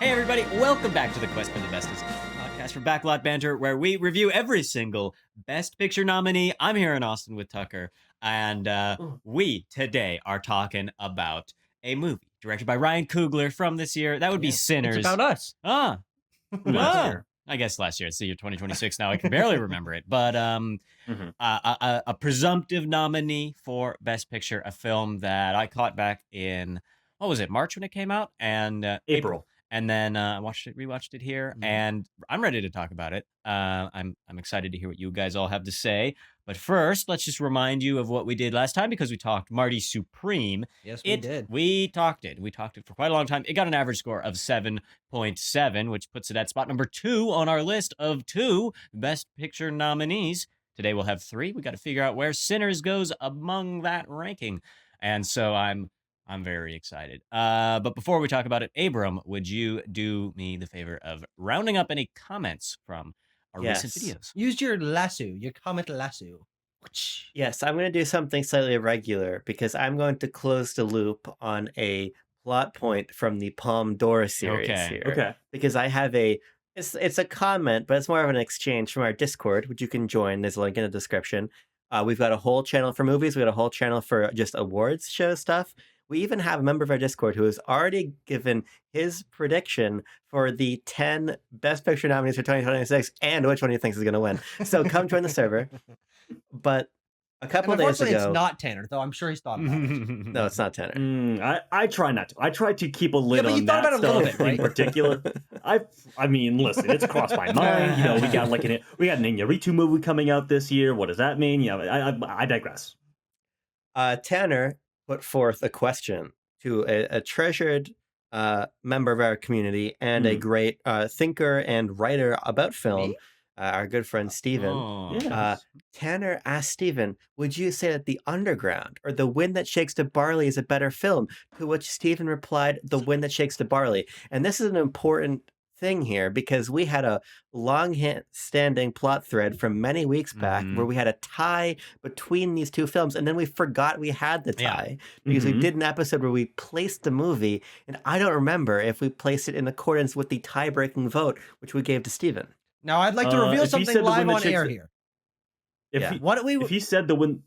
Hey everybody, welcome back to the Quest for the Bestest podcast from Backlot Banter, where we review every single Best Picture nominee. I'm here in Austin with Tucker, and we today are talking about a movie directed by Ryan Coogler from this year. That would be Sinners. It's about us. Last year. I guess last year. It's the year 2026 now. I can barely remember it. But a presumptive nominee for Best Picture, a film that I caught back in, what was it, March when it came out? And April. And then rewatched it here, and I'm ready to talk about it. I'm excited to hear what you guys all have to say. But first, let's just remind you of what we did last time, because we talked Marty Supreme. Yes, we did. We talked it for quite a long time. It got an average score of 7.7, which puts it at spot number 2 on our list of 2 Best Picture nominees. Today we'll have 3. We got to figure out where Sinners goes among that ranking. And so I'm very excited. But before we talk about it, Abram, would you do me the favor of rounding up any comments from our recent videos? Use your lasso, your comment lasso. Yes, I'm going to do something slightly irregular because I'm going to close the loop on a plot point from the Palme d'Or series here. Okay. Because I have it's a comment, but it's more of an exchange from our Discord, which you can join. There's a link in the description. We've got a whole channel for movies. We got a whole channel for just awards show stuff. We even have a member of our Discord who has already given his prediction for the 10 Best Picture nominees for 2026 and which one he thinks is going to win. So come join the server. But a couple days ago... it's not Tanner, though. I'm sure he's thought about it. No, it's not Tanner. I try not to. I try to keep a lid on that about it a little stuff bit, right? in particular. I mean, listen, it's crossed my mind. You know, we got an Iñárritu movie coming out this year. What does that mean? Yeah, I digress. Tanner put forth a question to a treasured member of our community and a great thinker and writer about film, our good friend Steven. Oh. Yes. Tanner asked Steven, would you say that The Underground or The Wind That Shakes the Barley is a better film? To which Steven replied, The Wind That Shakes the Barley. And this is an important thing here because we had a long-standing plot thread from many weeks back where we had a tie between these two films, and then we forgot we had the tie because we did an episode where we placed the movie, and I don't remember if we placed it in accordance with the tie-breaking vote, which we gave to Steven. Now, I'd like to reveal something live on air here. If he said the wind...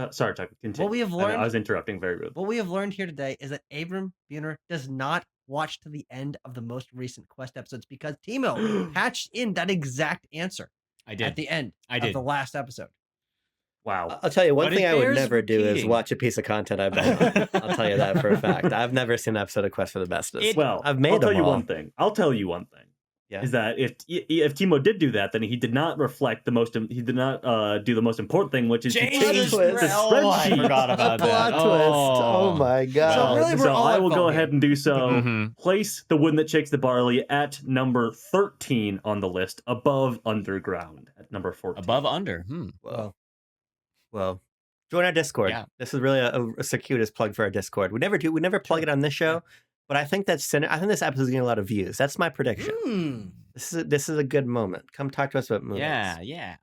Sorry, Tucker, continue. What we have learned... I was interrupting very rudely. What we have learned here today is that Abram Buhner does not watch to the end of the most recent Quest episodes because Timo patched in that exact answer. I did. At the end of the last episode. Wow. I'll tell you, one thing I would never do is watch a piece of content I've been on. I'll tell you that for a fact. I've never seen an episode of Quest for the Bestest. I've made I'll tell them you all. one thing. I'll tell you one thing. Yeah. Is that if Timo did do that, then he did not reflect he did not do the most important thing, which is to change the spreadsheet. I forgot about that. Plot twist. Oh my god. So really, we're all I at will fault go here. ahead and do so. Place The Wind That Shakes the Barley at number 13 on the list, above Underground at number 14. Above under. Well, join our Discord. Yeah. This is really a circuitous plug for our Discord. We never plug it on this show, but I think this episode is getting a lot of views. That's my prediction. This is a good moment. Come talk to us about movies. Yeah.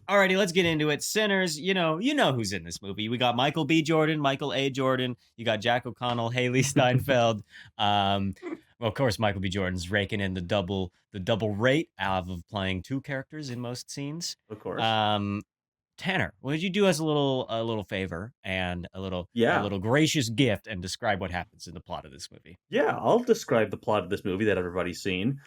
Alrighty, let's get into it. Sinners, you know who's in this movie. We got Michael B. Jordan, Michael A. Jordan. You got Jack O'Connell, Hailee Steinfeld. Well, of course, Michael B. Jordan's raking in the double rate of playing 2 characters in most scenes. Of course. Tanner, would you do us a little favor and a little gracious gift and describe what happens in the plot of this movie? Yeah, I'll describe the plot of this movie that everybody's seen.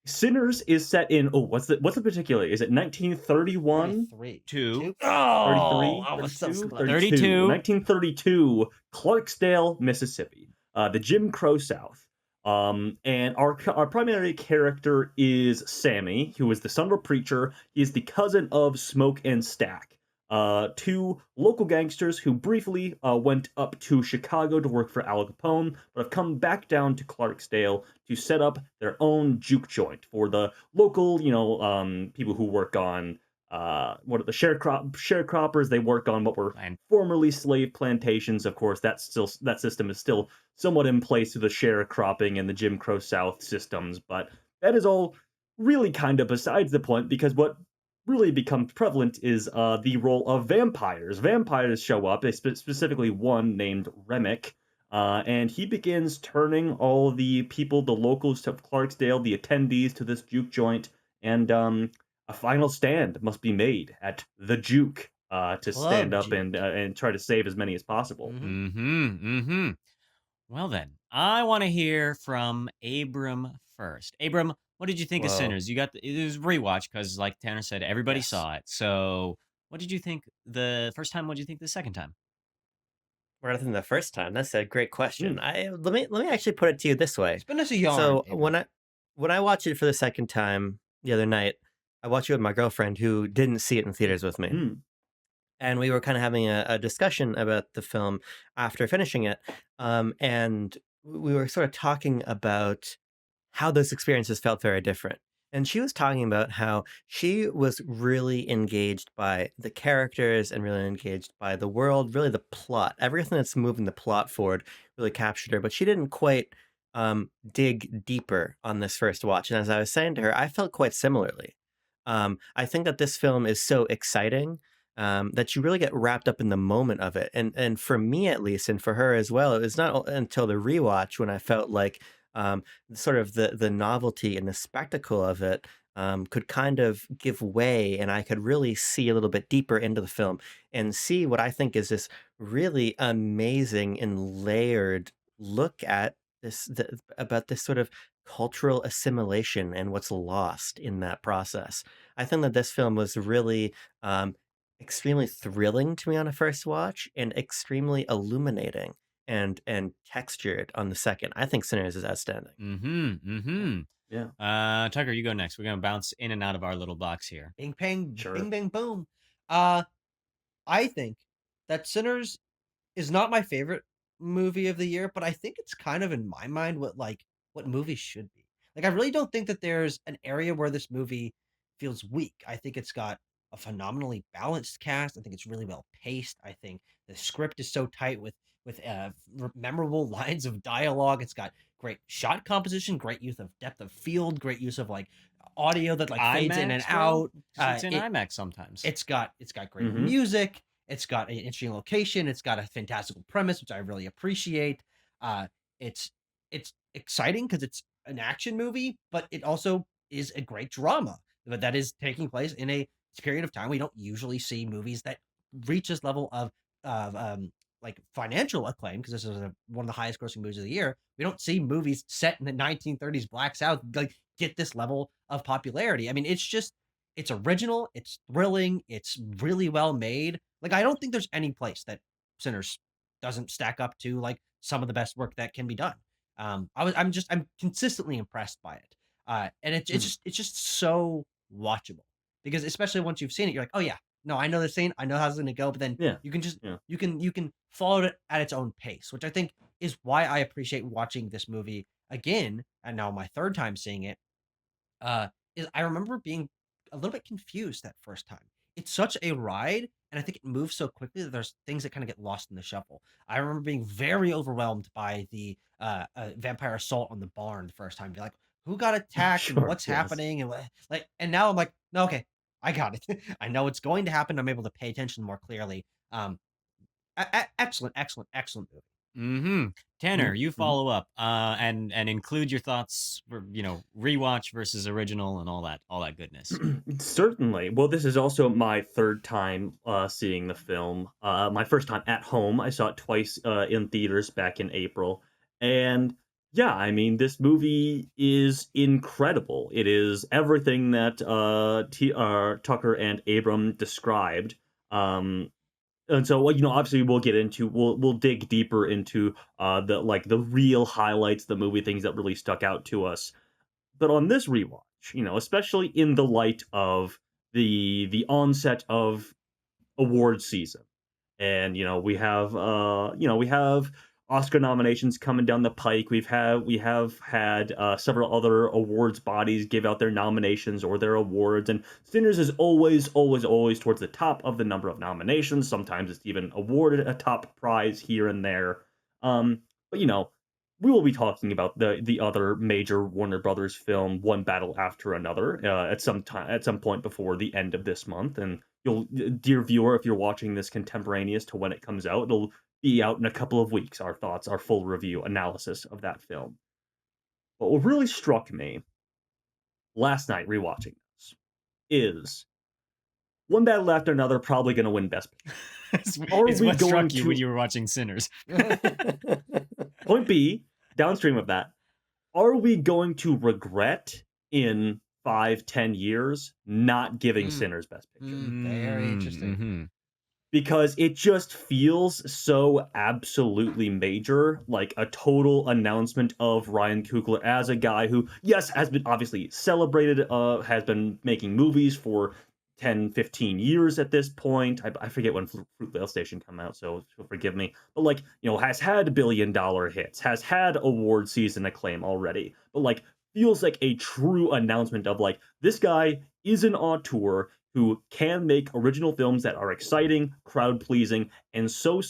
Sinners is set in what's the particular? Is it 1931? 32. 1932, Clarksdale, Mississippi. The Jim Crow South. And our primary character is Sammy, who is the son of a preacher. He is the cousin of Smoke and Stack, 2 local gangsters who briefly went up to Chicago to work for Al Capone, but have come back down to Clarksdale to set up their own juke joint for the local, people who work on what are the sharecroppers. They work on what were formerly slave plantations. Of course, that system is still somewhat in place through the sharecropping and the Jim Crow South systems, but that is all really kind of besides the point, because what really becomes prevalent is the role of vampires. Vampires show up, specifically one named Remick, And he begins turning all the people, the locals of Clarksdale, the attendees to this juke joint, and a final stand must be made at the juke to stand Club up Juke. and try to save as many as possible. Well then, I want to hear from Abram first. Abram, what did you think of Whoa. Sinners? You got it was rewatch because, like Tanner said, everybody Yes. saw it. So, what did you think the first time? What did you think the second time? Rather than the first time, that's a great question. Mm. Let me actually put it to you this way. Spin us a yarn. So Abram. when I watched it for the second time the other night, I watched it with my girlfriend who didn't see it in theaters with me. Mm. And we were kind of having a discussion about the film after finishing it. And we were sort of talking about how those experiences felt very different. And she was talking about how she was really engaged by the characters and really engaged by the world, really the plot. Everything that's moving the plot forward really captured her, but she didn't quite dig deeper on this first watch. And as I was saying to her, I felt quite similarly. I think that this film is so exciting that you really get wrapped up in the moment of it. And for me at least, and for her as well, it was not until the rewatch when I felt like sort of the novelty and the spectacle of it could kind of give way, and I could really see a little bit deeper into the film and see what I think is this really amazing and layered look at about this sort of cultural assimilation and what's lost in that process. I think that this film was really extremely thrilling to me on a first watch and extremely illuminating and textured on the second. I think Sinners is outstanding. Yeah. Tucker, you go next. We're gonna bounce in and out of our little box here. Bing, bang, Sure. bing, bang, boom. I think that Sinners is not my favorite movie of the year, but I think it's kind of in my mind what movies should be. Like I really don't think that there's an area where this movie feels weak. I think it's got a phenomenally balanced cast. I think it's really well paced. I think the script is so tight with memorable lines of dialogue. It's got great shot composition, great use of depth of field, great use of like audio that like fades in and IMAX, bro? out. It's in IMAX sometimes. It's got great Mhm. music. It's got an interesting location. It's got a fantastical premise, which I really appreciate. Uh, it's exciting because it's an action movie, but it also is a great drama that is taking place in a period of time we don't usually see movies that reach this level of like financial acclaim because this is one of the highest grossing movies of the year. We don't see movies set in the 1930s Black South like get this level of popularity. I mean, it's original, it's thrilling, it's really well made. Like I don't think there's any place that Sinners doesn't stack up to like some of the best work that can be done. I'm consistently impressed by it. And Mhm. it's just so watchable because especially once you've seen it, you're like, oh yeah, no, I know the scene, I know how it's gonna go, but then Yeah. you can just Yeah. you can follow it at its own pace, which I think is why I appreciate watching this movie again, and now my third time seeing it uh, is I remember being a little bit confused that first time. It's such a ride, and I think it moves so quickly that there's things that kind of get lost in the shuffle. I remember being very overwhelmed by the vampire assault on the barn the first time. Be like, who got attacked and Sure. what's Yes. happening, and like, and now I'm like, no, okay, I got it. I know it's going to happen. I'm able to pay attention more clearly. Excellent, excellent, excellent movie. Tanner, you Mm-hmm. follow up and include your thoughts for rewatch versus original and all that goodness. Certainly. Well, this is also my third time seeing the film. My first time at home. I saw it twice in theaters back in April. And yeah, I mean, this movie is incredible. It is everything that Tucker and Abram described. Um, and so, well, obviously we'll dig deeper into the real highlights of the movie, things that really stuck out to us. But on this rewatch, especially in the light of the onset of award season, and we have Oscar nominations coming down the pike. We have had several other awards bodies give out their nominations or their awards, and Sinners is always, always, always towards the top of the number of nominations. Sometimes it's even awarded a top prize here and there. But we will be talking about the other major Warner Brothers film, one battle after another, at some point before the end of this month. And dear viewer, if you're watching this contemporaneous to when it comes out, it'll be out in a couple of weeks. Our thoughts, our full review analysis of that film. But what really struck me last night rewatching this is one battle after another probably going to win Best Picture. It's what struck you when you were watching Sinners. Point B, downstream of that, are we going to regret in 5-10 years not giving Sinners Best Picture? Very interesting. Mm-hmm. Because it just feels so absolutely major, like a total announcement of Ryan Coogler as a guy who, yes, has been obviously celebrated, has been making movies for 10, 15 years at this point. I forget when Fruitvale Station came out, so forgive me. But, like, you know, has had billion-dollar hits, has had award season acclaim already. But, like, feels like a true announcement of, like, this guy is an auteur who can make original films that are exciting, crowd-pleasing, and so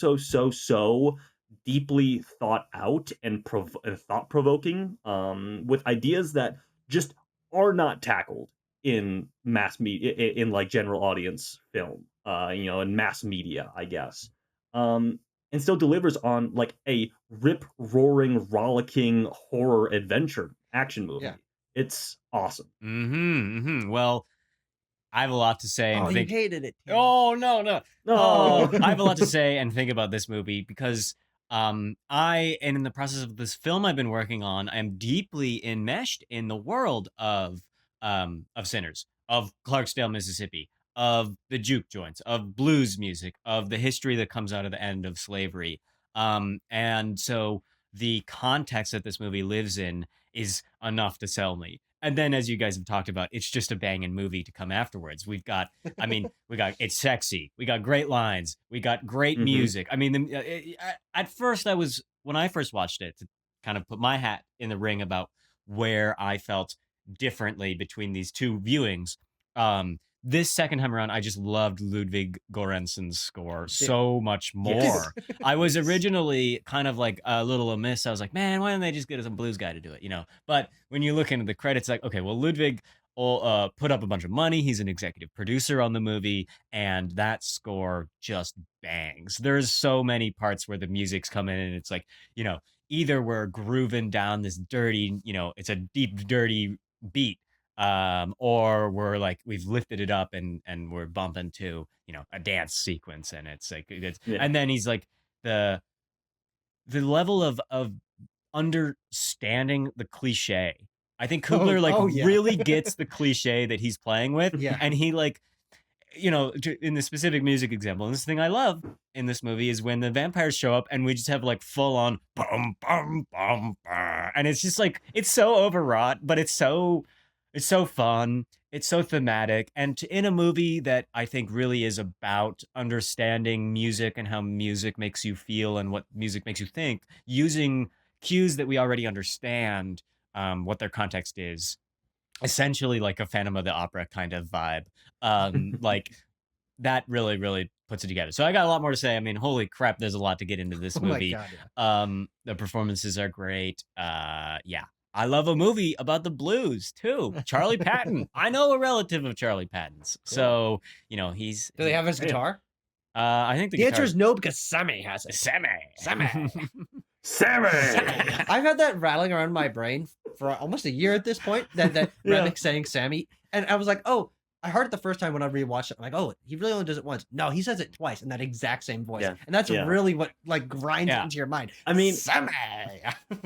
deeply thought out and thought-provoking, with ideas that just are not tackled in mass media, in like general audience film, you know, in mass media, I guess. And still delivers on like a rip-roaring, rollicking horror adventure action movie. Yeah. It's awesome. Well, I have a lot to say. Oh, and you hated it. Tim. Oh, no. No. I have a lot to say and think about this movie because and in the process of this film I've been working on, I'm deeply enmeshed in the world of Sinners, of Clarksdale, Mississippi, of the juke joints, of blues music, of the history that comes out of the end of slavery. And so the context that this movie lives in is enough to sell me. And then, as you guys have talked about, it's just a banging movie to come afterwards. We've got, it's sexy. We got great lines. We got great music. I mean, at first when I first watched it, to kind of put my hat in the ring about where I felt differently between these two viewings. This second time around, I just loved Ludwig Göransson's score so much more. Yes. I was originally kind of like a little amiss. I was like, man, why don't they just get some blues guy to do it, you know? But when you look into the credits, like, okay, well, Ludwig put up a bunch of money. He's an executive producer on the movie, and that score just bangs. There's so many parts where the music's coming in, and it's like, you know, either we're grooving down this dirty, you know, it's a deep, dirty beat, or we're like we've lifted it up and we're bumping to, you know, a dance sequence, and it's like and then he's like the level of understanding the cliche. I think Coogler really gets the cliche that he's playing with, and he, like, you know, in the specific music example, and this thing I love in this movie is when the vampires show up and we just have like full on bum bum bum, and it's just like it's so overwrought, but it's so fun. It's so thematic. And in a movie that I think really is about understanding music and how music makes you feel and what music makes you think, using cues that we already understand, what their context is, essentially like a Phantom of the Opera kind of vibe. Like that really, really puts it together. So I got a lot more to say. I mean, holy crap, there's a lot to get into this movie. My God, The performances are great. Yeah. I love a movie about the blues too. Charlie Patton. I know a relative of Charlie Patton's. So, you know, do they have his guitar? I think The answer is no, because Sammy has it. Sammy. I've had that rattling around my brain for almost a year at this point. That Remick saying Sammy, and I was like, oh, I heard it the first time when I rewatched it. I'm like, oh, he really only does it once. No, he says it twice in that exact same voice, and that's really what like grinds it into your mind. I mean, Sammy.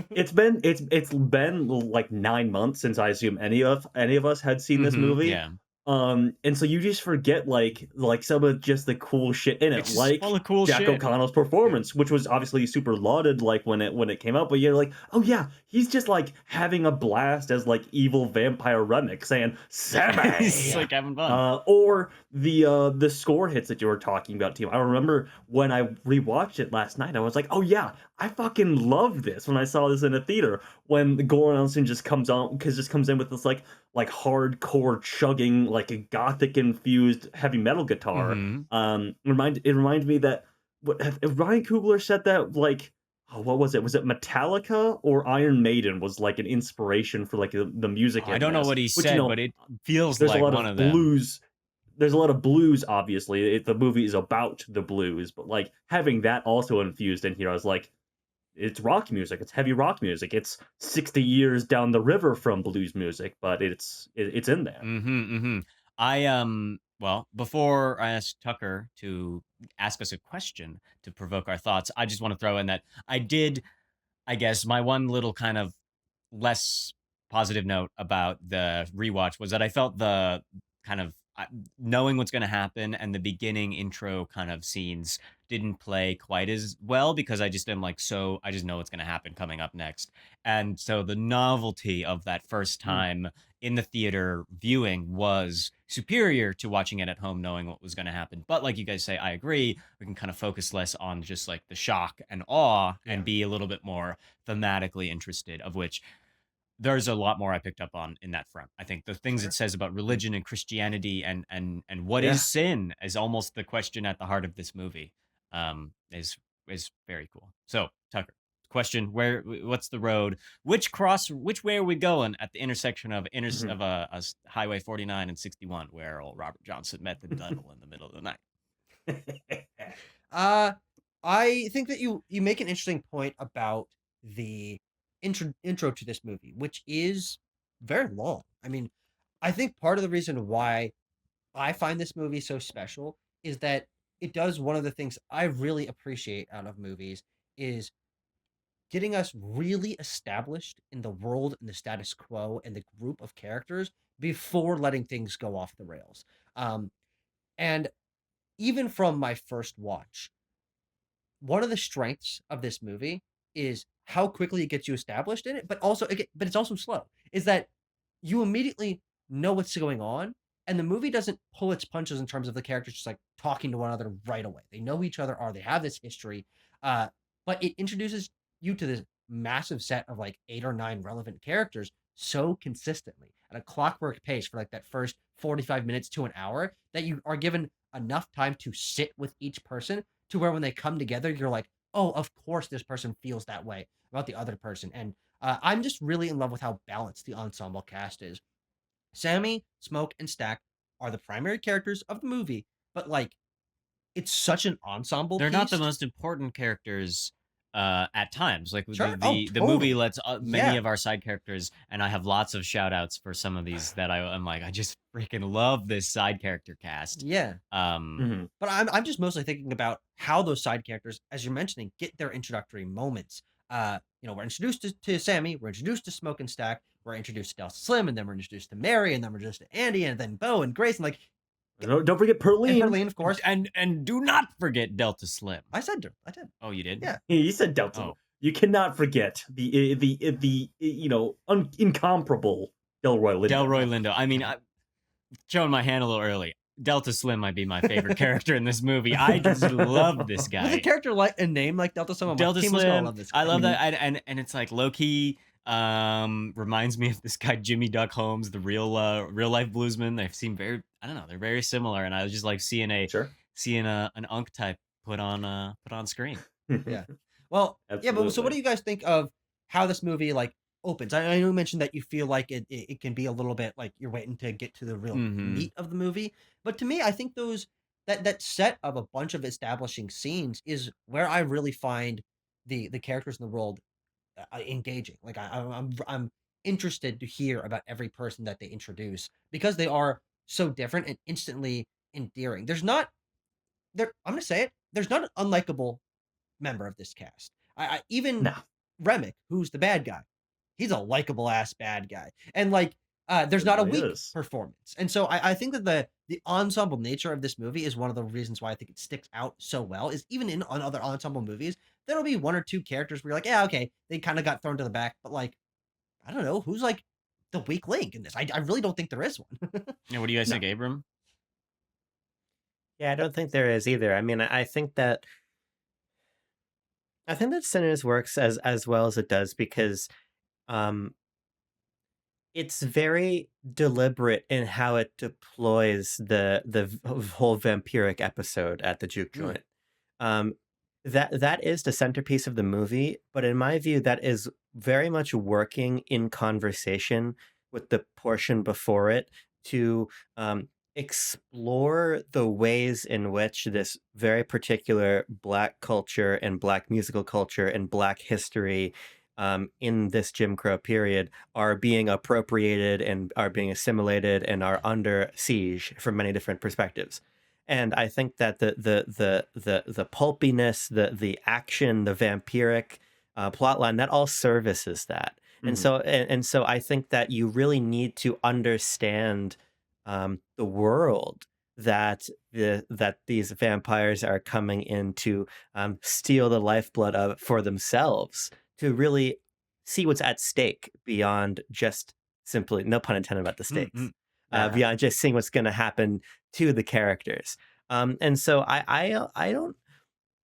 it's been like 9 months since I assume any of us had seen this movie. Yeah. And so you just forget like some of just the cool shit in it, It's like full of cool Jack shit. O'Connell's performance, which was obviously super lauded like when it came out, but you're like, oh yeah, he's just like having a blast as like evil vampire Remick saying Sammy. He's like having fun. Or the score hits that you were talking about, Tim. I remember when I rewatched it last night, I was like, oh yeah, I fucking love this when I saw this in a theater, when Göransson just comes in with this like hardcore chugging, like a gothic infused heavy metal guitar. It reminded me that if Ryan Coogler said that, like, what was it? Was it Metallica or Iron Maiden was like an inspiration for like the music? I don't know what he said, but it feels there's like a lot one of of them. blues. there's a lot of blues. Obviously, the movie is about the blues, but like having that also infused in here, I was like, it's rock music. It's heavy rock music. It's 60 years down the river from blues music, but it's in there. Well, before I ask Tucker to ask us a question to provoke our thoughts, I just want to throw in that I did, I guess, my one little kind of less positive note about the rewatch was that I felt the kind of knowing what's going to happen and the beginning intro kind of scenes didn't play quite as well because I just am like, so I just know what's going to happen coming up next. And so the novelty of that first time in the theater viewing was superior to watching it at home knowing what was going to happen. But like you guys say, I agree, we can kind of focus less on just like the shock and awe and be a little bit more thematically interested, of which there's a lot more I picked up on in that front. I think the things it says about religion and Christianity and what is sin is almost the question at the heart of this movie. Is very cool. So Tucker, question: what's the road? Which way are we going at the intersection of a Highway 49 and 61, where old Robert Johnson met the devil in the middle of the night? I think that you make an interesting point about the intro to this movie, which is very long. I mean, I think part of the reason why I find this movie so special is that it does one of the things I really appreciate out of movies is getting us really established in the world and the status quo and the group of characters before letting things go off the rails. And even from my first watch, one of the strengths of this movie is how quickly it gets you established in it, but but it's also slow. Is that you immediately know what's going on, and the movie doesn't pull its punches in terms of the characters just like talking to one another right away. They know who each other are. They have this history, but it introduces you to this massive set of like 8 or 9 relevant characters so consistently at a clockwork pace for like that first 45 minutes to an hour that you are given enough time to sit with each person to where when they come together, you're like, oh, of course this person feels that way about the other person. And I'm just really in love with how balanced the ensemble cast is. Sammy, Smoke, and Stack are the primary characters of the movie, but like, it's such an ensemble They're not the piece. most important characters at times. Like Sure. the Totally. movie lets many Yeah. of our side characters, and I have lots of shout outs for some of these that I'm like, I just freaking love this side character cast. Yeah. Mhm. But I'm just mostly thinking about how those side characters, as you're mentioning, get their introductory moments. We're introduced to Sammy, we're introduced to Smoke and Stack, we're introduced to Delta Slim, and then we're introduced to Mary, and then we're introduced to Andy, and then Bo and Grace, and like Don't forget and Perlene. Perlene, of course. And do not forget Delta Slim. I said. Oh, you did? Yeah. He said Delta. Oh. You cannot forget the incomparable Delroy Lindo. Delroy Lindo. I mean, I'm showing my hand a little early. Delta Slim might be my favorite character in this movie. I just love this guy. With a character like a name like Delta Slim, Delta Slim. love this guy. I love that, and it's like low key. Reminds me of this guy Jimmy Duck Holmes, the real life bluesman. They seem very, I don't know, they're very similar, and I was just like seeing an unk type put on screen. Yeah. Well, yeah, but so what do you guys think of how this movie like opens? I know you mentioned that you feel like it can be a little bit like you're waiting to get to the real meat of the movie, but to me, I think that set of a bunch of establishing scenes is where I really find the characters in the world engaging. Like I'm interested to hear about every person that they introduce because they are so different and instantly endearing. I'm gonna say it. There's not an unlikable member of this cast. Even Remick, who's the bad guy, he's a likable ass bad guy, and like there's not a weak performance. And so I think that the ensemble nature of this movie is one of the reasons why I think it sticks out so well. Is even on other ensemble movies, there'll be 1 or 2 characters where you're like, yeah, okay, they kind of got thrown to the back, but like I don't know who's like the weak link in this. I really don't think there is one. Yeah, what do you guys think, Abram? Yeah, I don't think there is either. I mean, I think that Sinners works as well as it does because it's very deliberate in how it deploys the whole vampiric episode at the juke joint. That is the centerpiece of the movie, but in my view, that is very much working in conversation with the portion before it to explore the ways in which this very particular Black culture and Black musical culture and Black history in this Jim Crow period are being appropriated and are being assimilated and are under siege from many different perspectives. And I think that the pulpiness, the action, the vampiric plotline, that all services that. And Mhm. so I think that you really need to understand the world that these vampires are coming in to steal the lifeblood of for themselves, to really see what's at stake beyond just simply, no pun intended about the stakes, Ah. beyond just seeing what's going to happen to the characters. And so I don't,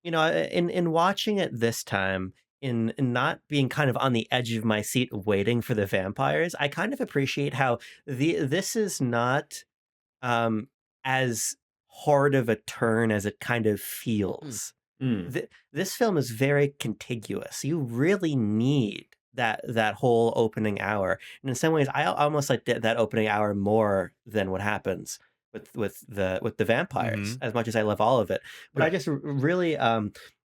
in watching it this time, in not being kind of on the edge of my seat waiting for the vampires, I kind of appreciate how this is not um, as hard of a turn as it kind of feels. Mm. This film is very contiguous. You really need that whole opening hour, and in some ways, I almost like that opening hour more than what happens with the vampires. Mhm. As much as I love all of it, but I Right. just really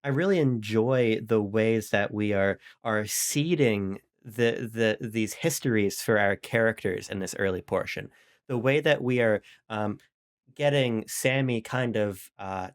I really enjoy the ways that we are seeding these histories for our characters in this early portion. The way that we are getting Sammy kind of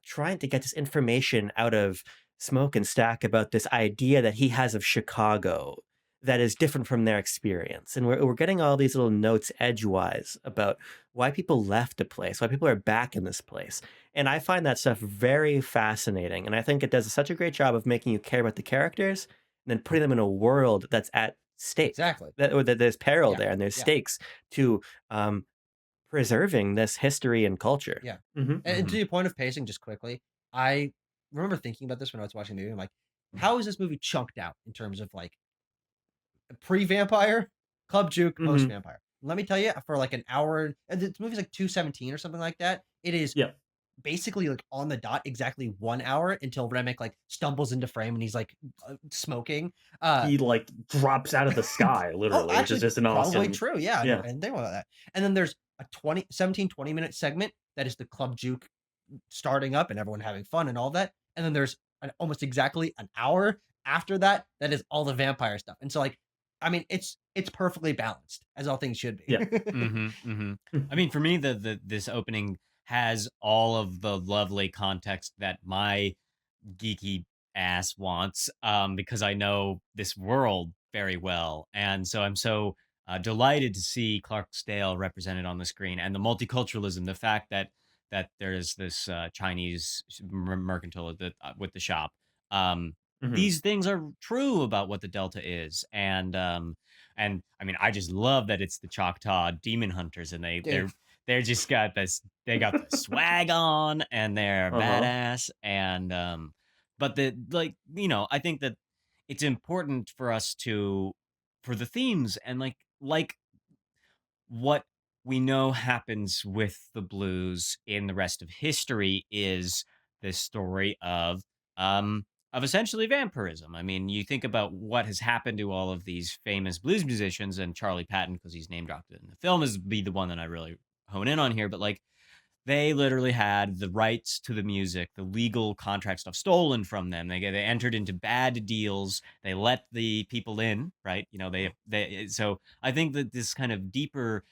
trying to get this information out of Smoke and Stack about this idea that he has of Chicago that is different from their experience. And we're getting all these little notes edgewise about why people left a place, why people are back in this place. And I find that stuff very fascinating. And I think it does such a great job of making you care about the characters and then putting them in a world that's at stake. Exactly. Or that there's peril Yeah. there and there's Yeah. stakes to preserving this history and culture. Yeah. Mhm, And to mhm. your point of pacing, just quickly, I remember thinking about this when I was watching the movie. I'm like, how is this movie chunked out in terms of like pre-vampire, club juke, Mhm. post-vampire? Let me tell you, for like an hour, and this movie's like 2:17 or something like that. It is Yeah. basically like on the dot, exactly 1 hour until Remick like stumbles into frame and he's like smoking. Uh, He, like, drops out of the sky, oh, literally, which is actually, just an probably awesome. true. Yeah, I Yeah. didn't think about that. And then there's a 20 minute segment that is the club juke starting up and everyone having fun and all that. And then there's almost exactly an hour after that that is all the vampire stuff. And so like, I mean, it's perfectly balanced as all things should be. Yeah. Mhm, mhm. I mean, for me, the this opening has all of the lovely context that my geeky ass wants, because I know this world very well, and so I'm so delighted to see Clarksdale represented on the screen, and the multiculturalism, the fact that there's this Chinese mercantile with the shop. Um, Mhm. these things are true about what the Delta is, and I mean, I just love that it's the Choctaw demon hunters, and Dude, they're just got this, they got the swag on, and they're Uh-huh. badass, and but the, like, I think that it's important for us to, for the themes, and like what we know happens with the blues in the rest of history is this story of essentially vampirism. I mean, you think about what has happened to all of these famous blues musicians, and Charlie Patton, because he's name dropped in the film, is be the one that I really hone in on here. But like, they literally had the rights to the music, the legal contract stuff stolen from them. They entered into bad deals. They let the people in, right? So I think that this kind of deeper,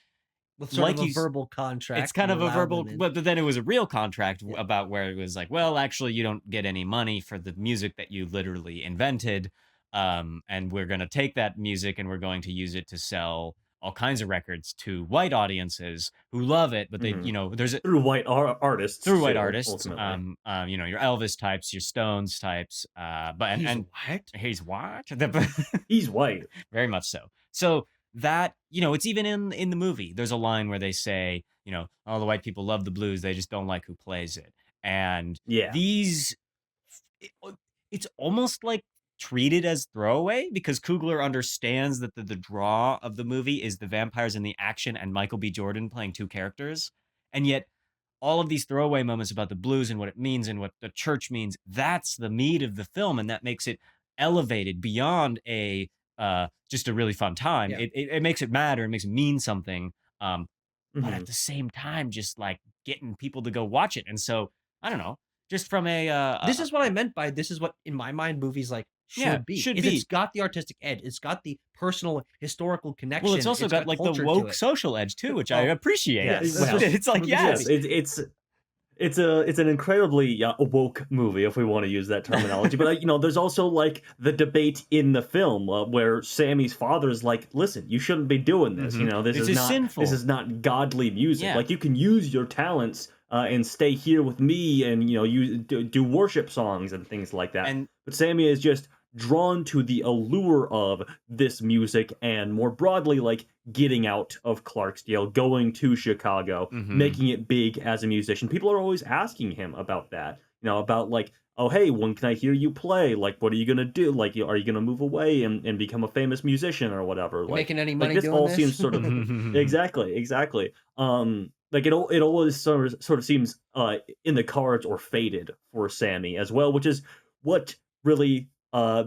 with sort of like a you, verbal it's contract kind to of a allow them verbal, in. but then it was a real contract Yeah. about where it was like, well, actually, you don't get any money for the music that you literally invented, and we're going to take that music and we're going to use it to sell all kinds of records to white audiences who love it, but they, Mhm. there's Through white artists through white too, artists, ultimately. your Elvis types, your Stones types, but He's and what? he's what? He's white. Very much so. So that, it's even in the movie. There's a line where they say, all the white people love the blues, they just don't like who plays it. And Yeah. these, it- it's almost like treated as throwaway, because Coogler understands that the draw of the movie is the vampires and the action and Michael B. Jordan playing two characters. And yet all of these throwaway moments about the blues and what it means and what the church means, that's the meat of the film, and that makes it elevated beyond a just a really fun time. Yeah. It makes it matter, it makes it mean something. um but at the same time, just like getting people to go watch it. And so I don't know, just from This is what I meant by this is what in my mind movies like Yeah, should be. should is be. It's got the artistic edge. It's got the personal historical connection. well, it's also got like the culture to woke it. social edge too, which I Well, appreciate. yes. Well, It's like yes. yes, It's an incredibly woke movie, if we want to use that terminology. But there's also like the debate in the film where Sammy's father is like, "Listen, you shouldn't be doing this. This This is is not sinful." this is not godly music. Yeah. Like you can use your talents and stay here with me, and you do worship songs and things like that. And But Sammy is just drawn to the allure of this music and more broadly like getting out of Clarksdale, going to Chicago, making it big as a musician. People are always asking him about that, about like, oh hey, when can I hear you play? Like, what are you gonna do? Like, are you gonna move away and become a famous musician or whatever? You Like, making any money this doing all this? seems sort of exactly. Like it always sort of seems in the cards or fated for Sammy as well, which is what really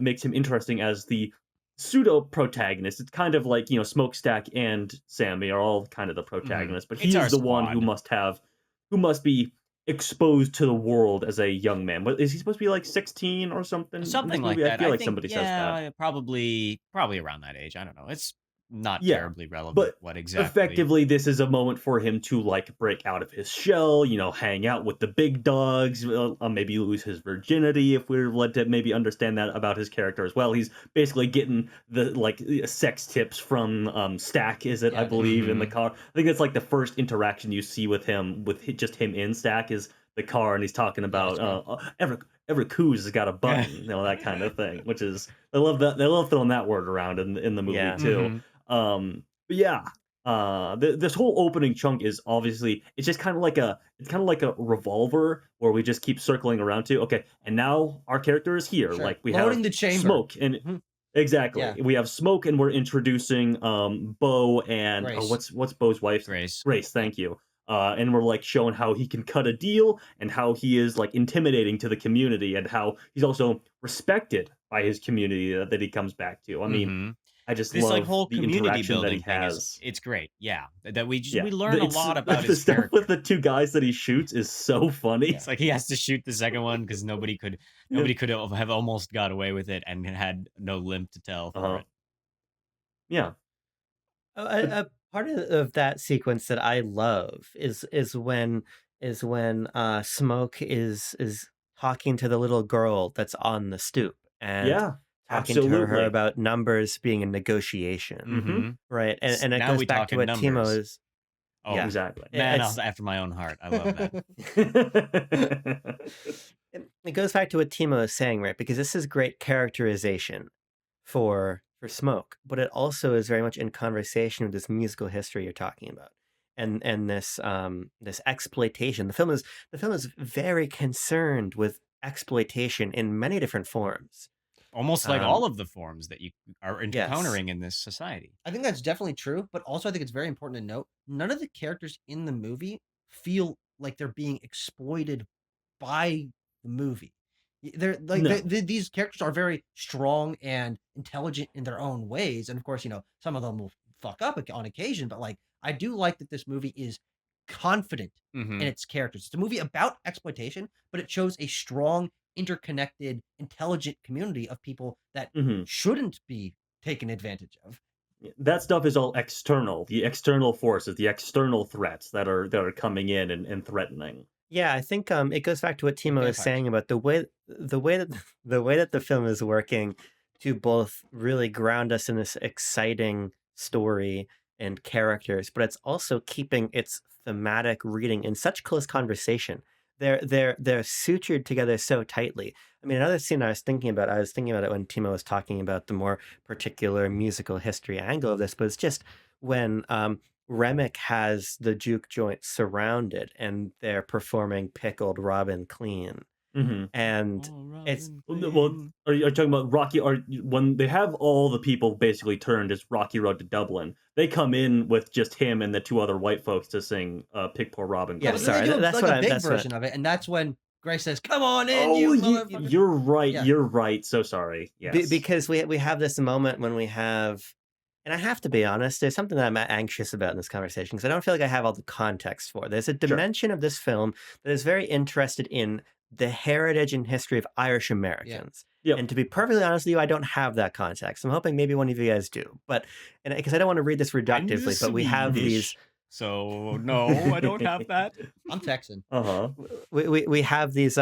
makes him interesting as the pseudo protagonist. It's kind of like Smokestack and Sammy are all kind of the protagonists, but It's our he's the one squad. who must be exposed to the world as a young man. What is he supposed to be, like 16 or something? in this something like movie? that. I feel like think, somebody says that. yeah, probably around that age. I don't know. It's not Yeah, terribly relevant but what exactly. effectively this is a moment for him to like break out of his shell, hang out with the big dogs, maybe lose his virginity if we're led to maybe understand that about his character as well. He's basically getting the like sex tips from Stack, is it? Yeah, I believe in the Mhm. car. I think that's like the first interaction you see with him, with just him in Stack, is the car, and he's talking about every coos has got a button, that kind of thing, which is they love throwing that word around in the movie Yeah. too. But yeah, this whole opening chunk is obviously it's just kind of like a revolver where we just keep circling around to. Okay, and now our character is here. Sure. Like we Loading have the chamber. Smoke and Mhm. exactly Yeah. we have Smoke, and we're introducing Bo and Grace. what's Bo's wife's Grace. Grace. Thank you. And we're like showing how he can cut a deal and how he is like intimidating to the community and how he's also respected by his community that he comes back to. I mean, Mhm. I just This love like whole the community interaction that he building thing has. is it's great. Yeah, that we Yeah, learn a it's lot about the his stuff character. with the two guys that he shoots is so funny. It's like he has to shoot the second one because nobody could have almost got away with it and had no limp to tell for Uh-huh. it. Yeah. A part of that sequence that I love is when Smoke is talking to the little girl that's on the stoop and Yeah. talking to her Absolutely. about numbers being a negotiation, Mm-hmm. right? And it Now goes we back to talking what Timo numbers. is. Oh, Yeah. Exactly. man, It's- after my own heart. I love that. it goes back to what Timo is saying, right? Because this is great characterization for Smoke, but it also is very much in conversation with this musical history you're talking about, and this this exploitation. The film is very concerned with exploitation in many different forms. Almost like Um, all of the forms that you are Yes. encountering in this society. I think that's definitely true, but also I think it's very important to note none of the characters in the movie feel like they're being exploited by the movie. They're like No. these characters are very strong and intelligent in their own ways, and of course, some of them will fuck up on occasion. But like, I do like that this movie is confident Mhm. in its characters. It's a movie about exploitation, but it shows a strong, interconnected, intelligent community of people that Mhm. shouldn't be taken advantage of. That stuff is all external. The external forces, the external threats that are coming in and threatening. Yeah, I think it goes back to what Timo is vampires. saying about the way that the way that the film is working to both really ground us in this exciting story and characters, but it's also keeping its thematic reading in such close conversation. They're sutured together so tightly. I mean, another scene I was thinking about it when Timo was talking about the more particular musical history angle of this, but it's just when Remick has the juke joint surrounded and they're performing Pickled Robin Clean. Mm-hmm. And it's Well, are you talking about Rocky? Or when they have all the people basically turned as Rocky Road to Dublin, they come in with just him and the two other white folks to sing "Pick Poor Robin." Yeah, but Clean. then sorry, they do that's like what a I- big that's what- version of it, and that's when Grace says, "Come on in, Oh, you motherfucker." you're right. Yeah. You're right. So sorry. Yes. because we have this moment when we have, And I have to be honest, there's something that I'm anxious about in this conversation because I don't feel like I have all the context for. There's a Sure. dimension of this film that is very interested in the heritage and history of Irish Americans. Yep. And to be perfectly honest with you, I don't have that context. I'm hoping maybe one of you guys do. But and because I don't want to read this I'm reductively, but we have these Swedish, so no, I don't have that. I'm Texan. Uh-huh. we have these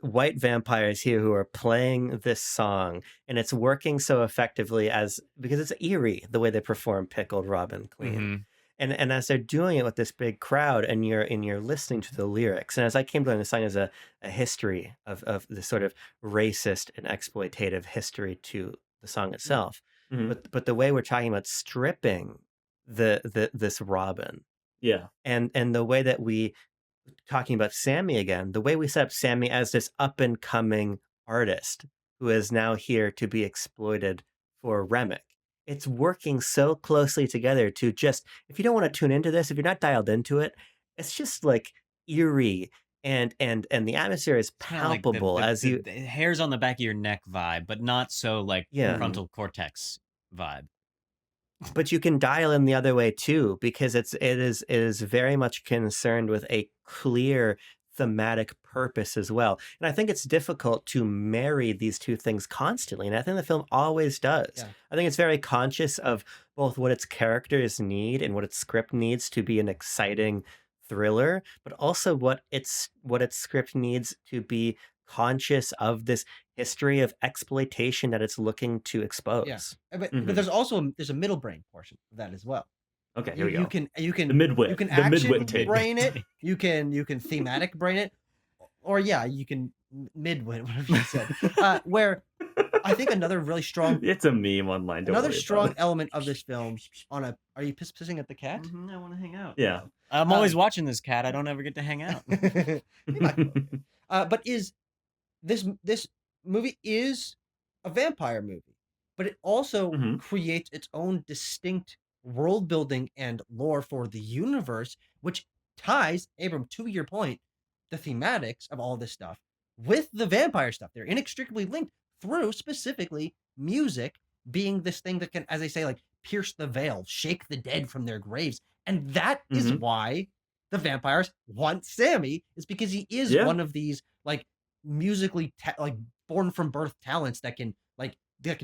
white vampires here who are playing this song, and it's working so effectively as because it's eerie the way they perform Pickled Robin Clean. Mhm. And as they're doing it with this big crowd, and you're listening to the lyrics, and as I came to learn, the song is a history of this sort of racist and exploitative history to the song itself. Mhm. But the way we're talking about stripping this Robin, Yeah. and the way that we talking about Sammy again, the way we set up Sammy as this up and coming artist who is now here to be exploited for Remick. It's working so closely together to just, if you don't want to tune into this, if you're not dialed into it, it's just like eerie and the atmosphere is It's kind of like the, palpable as the, you, the hairs on the back of your neck vibe, but not so like yeah. frontal cortex vibe. But you can dial in the other way too, because it is very much concerned with a clear thematic purpose as well. And I think it's difficult to marry these two things constantly. And I think the film always does. Yeah. I think it's very conscious of both what its characters need and what its script needs to be an exciting thriller, but also what its script needs to be conscious of this history of exploitation that it's looking to expose. But Mhm. there's a middle brain portion of that as well. Okay, here we go. You can The midwit. you can the action midwit take. brain it. You can thematic brain it, or you can midwit, whatever you said. Where I think another really strong, It's a meme online. Don't another worry strong about element of this film are you pissing at the cat? I want to hang out. it. Yeah. I'm always watching this cat. I don't ever get to hang out. But is this movie is a vampire movie, but it also Mhm. creates its own distinct world building and lore for the universe, which ties, Abram, to your point, the thematics of all this stuff with the vampire stuff. They're inextricably linked through specifically music being this thing that can, as they say, like pierce the veil, shake the dead from their graves. And that is Mhm. why the vampires want Sammy, is because he is Yeah. one of these like musically like born from birth talents that can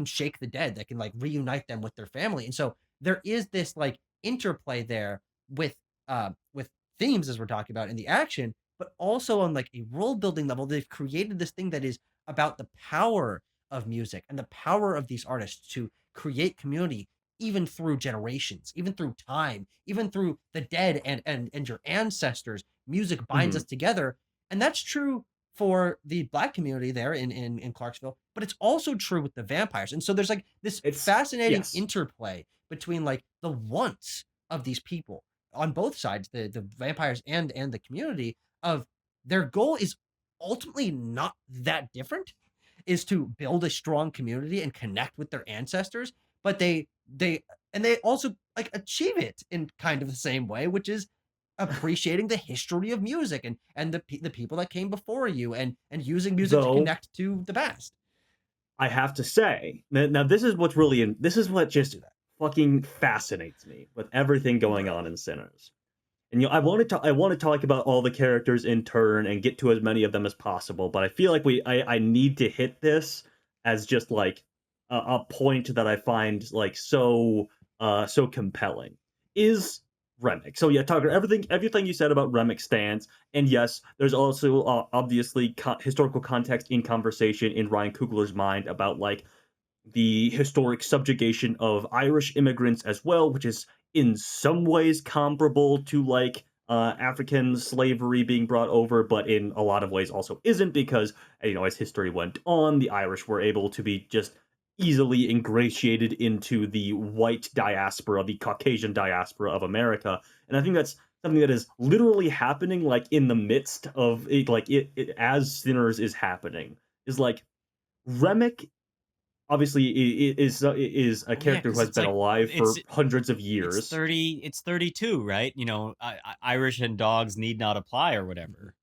shake the dead, that can like reunite them with their family. And so there is this like interplay there with themes, as we're talking about in the action, but also on like a world building level. They've created this thing that is about the power of music and the power of these artists to create community even through generations, even through time, even through the dead and your ancestors. Music binds Mhm. us together. And that's true for the Black community there in Clarksville, but it's also true with the vampires. And so there's like this It's fascinating yes. interplay between like the wants of these people on both sides, the vampires and the community, of their goal is ultimately not that different, is to build a strong community and connect with their ancestors, but they also like achieve it in kind of the same way, which is appreciating the history of music and the people that came before you, and using music to Though- connect to the past. I have to say, now this is what's really this is what just fucking fascinates me with everything going on in Sinners. And I want to talk about all the characters in turn and get to as many of them as possible, but I feel like I need to hit this as just like a point that I find like so compelling is Remick. So yeah, Tucker, everything you said about Remick stands, and yes, there's also obviously historical context in conversation in Ryan Coogler's mind about like the historic subjugation of Irish immigrants as well, which is in some ways comparable to like African slavery being brought over, but in a lot of ways also isn't, because as history went on, the Irish were able to be just easily ingratiated into the white diaspora, the Caucasian diaspora of America. And I think that's something that is literally happening like in the midst of it, like it as Sinners is happening, is like Remick obviously is a character who 'cause has it's been like- alive for it's- hundreds of years. It's 32, right? Irish and dogs need not apply or whatever.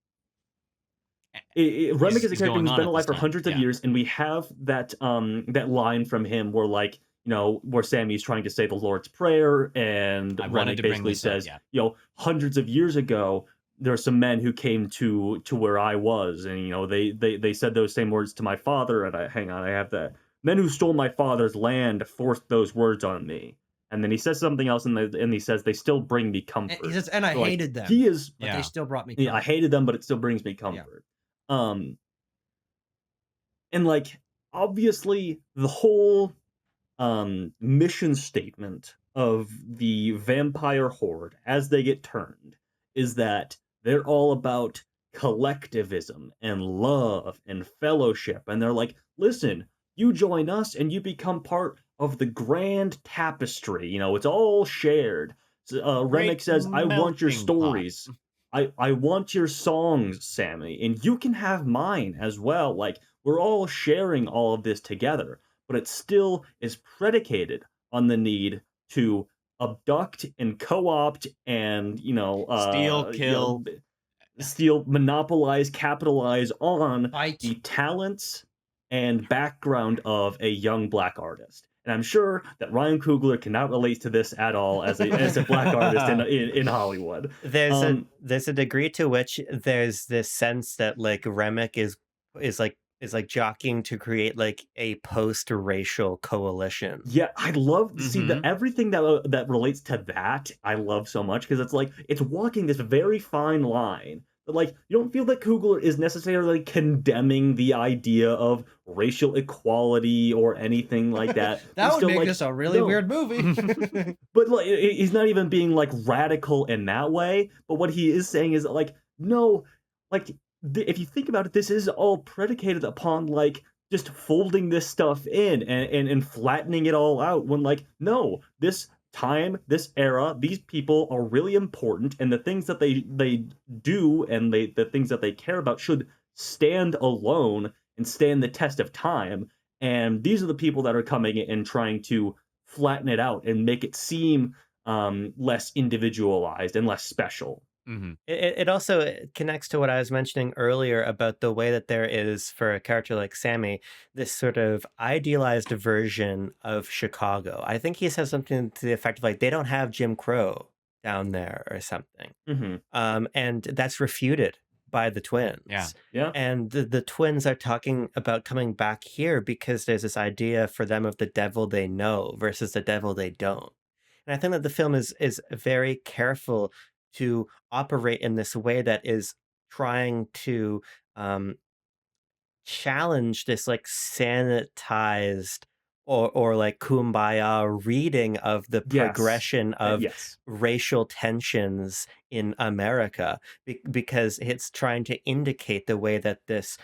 Remick is a is character going who's on been at alive this for time, hundreds of yeah. years, and we have that line from him where like where Sammy's trying to say the Lord's Prayer, and I wanted Remick to bring basically this up, says, yeah. hundreds of years ago, there are some men who came to where I was, and they said those same words to my father. And I have that. Men who stole my father's land forced those words on me. And then he says something else, and he says they still bring me And comfort. he says, and I So, hated them, He is, but they still brought me yeah, I comfort. hated them, but it still brings me comfort. Um, and obviously the whole mission statement of the vampire horde as they get turned is that they're all about collectivism and love and fellowship, and they're like, listen, you join us and you become part of the grand tapestry, it's all shared. So, Remick Great says, I want your melting pot. stories, I want your songs, Sammy, and you can have mine as well. We're all sharing all of this together, but it still is predicated on the need to abduct and co-opt and Steal, kill. steal, monopolize, capitalize on Fight. the talents and background of a young black artist. And I'm sure that Ryan Coogler cannot relate to this at all as a black artist in Hollywood. There's a degree to which there's this sense that Remick is jockeying to create a post-racial coalition. Yeah, I love see Mhm. everything that relates to that. I love so much because it's walking this very fine line. But you don't feel that Coogler is necessarily condemning the idea of racial equality or anything like that. That He's would still make this a really no. weird movie. But he's not even being radical in that way. But what he is saying is no, if you think about it, this is all predicated upon just folding this stuff in and flattening it all out. When no, this time, this era, these people are really important, and the things that they do and the things that they care about should stand alone and stand the test of time. And these are the people that are coming in and trying to flatten it out and make it seem less individualized and less special. Mm-hmm. It also connects to what I was mentioning earlier about the way that there is, for a character like Sammy, this sort of idealized version of Chicago. I think he says something to the effect of they don't have Jim Crow down there or something. Mm-hmm. And that's refuted by the twins. Yeah. And the twins are talking about coming back here because there's this idea for them of the devil they know versus the devil they don't. And I think that the film is very careful to operate in this way that is trying to challenge this sanitized or kumbaya reading of the progression of yes. racial tensions in America, because it's trying to indicate the way that this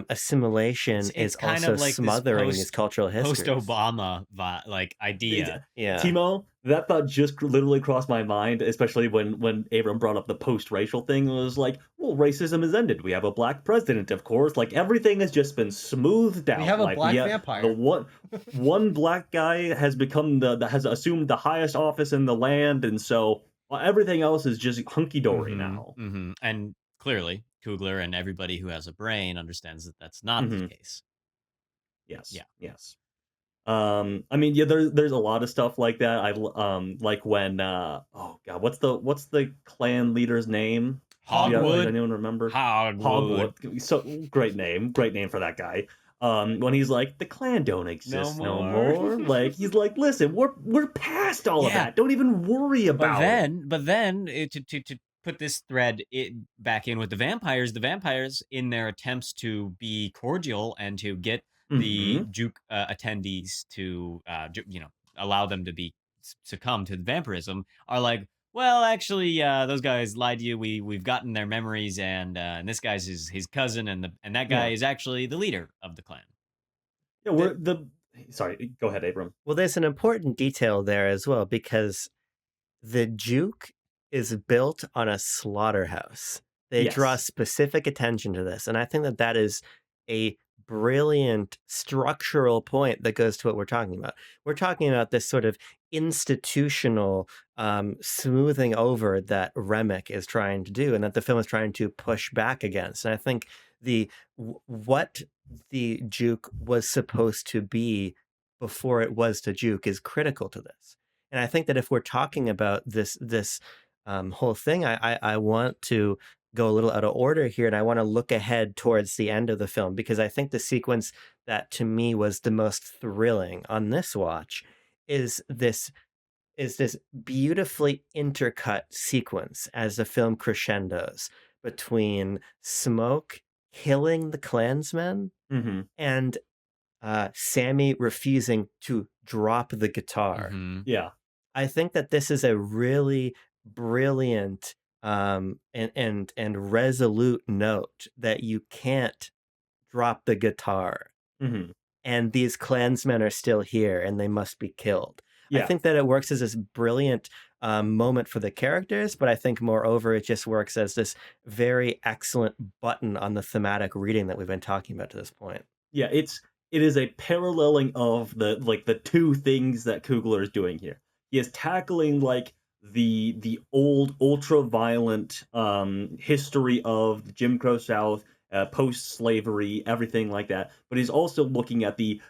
assimilation is kind also of like smothering these cultural histories. Post-Obama idea. Yeah. Timo, that thought just literally crossed my mind, especially when Abram brought up the post-racial thing. It was well, racism has ended. We have a black president, of course. Everything has just been smoothed out. We have a black vampire. The one black guy has become has assumed the highest office in the land, and so everything else is just hunky-dory now. Mm-hmm. And clearly, Coogler and everybody who has a brain understands that that's not the case. Yes. Yeah. Yes. I mean, yeah, there's a lot of stuff like that. I like when oh god, what's the clan leader's name? Hogwood. Does anyone remember? Hogwood. So great name for that guy. When he's the clan don't exist no more. He's listen, we're past all of that. Don't even worry about it. But then to put this thread back in with the vampires in their attempts to be cordial and to get the juke attendees to allow them to succumb to the vampirism are well, actually, those guys lied to you. We've gotten their memories, and this guy's his cousin, and that guy is actually the leader of the clan. Yeah, sorry, go ahead, Abram. Well, there's an important detail there as well, because the juke is built on a slaughterhouse. They draw specific attention to this, and I think that is a brilliant structural point that goes to what we're talking about. We're talking about this sort of institutional smoothing over that Remick is trying to do, and that the film is trying to push back against. And I think what the juke was supposed to be before it was to juke is critical to this. And I think that if we're talking about this whole thing, I want to go a little out of order here, and I want to look ahead towards the end of the film because I think the sequence that to me was the most thrilling on this watch is this beautifully intercut sequence as the film crescendos between Smoke killing the Klansmen Mm-hmm. and Sammy refusing to drop the guitar. Yeah. I think that this is a really brilliant and resolute note that you can't drop the guitar, Mm-hmm. and these Klansmen are still here and they must be killed. I Yeah. think that it works as this brilliant moment for the characters, but I think moreover it just works as this very excellent button on the thematic reading that we've been talking about to this point. Yeah, it is a paralleling of the two things that Coogler is doing here. He is tackling like the old ultra violent history of the Jim Crow South, post slavery, everything like that. But he's also looking at the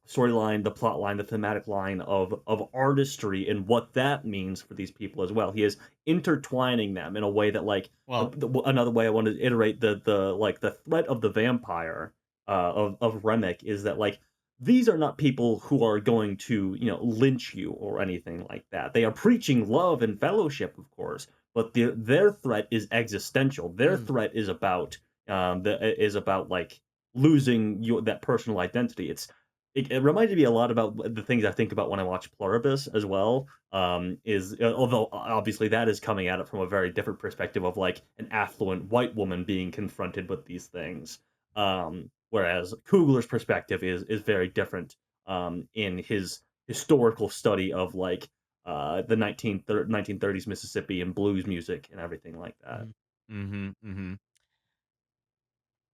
storyline, the plot line, the thematic line of artistry and what that means for these people as well. He is intertwining them in a way that like Well, another way I wanted to iterate the threat of the vampire of Remick is that like these are not people who are going to lynch you or anything like that. They are preaching love and fellowship, of course, but their threat is existential. Their threat is about like losing that personal identity. It reminded me a lot about the things I think about when I watch Pluribus as well. Although obviously that is coming at it from a very different perspective of like an affluent white woman being confronted with these things. Whereas Coogler's perspective is very different in his historical study of like the 1930s Mississippi and blues music and everything like that.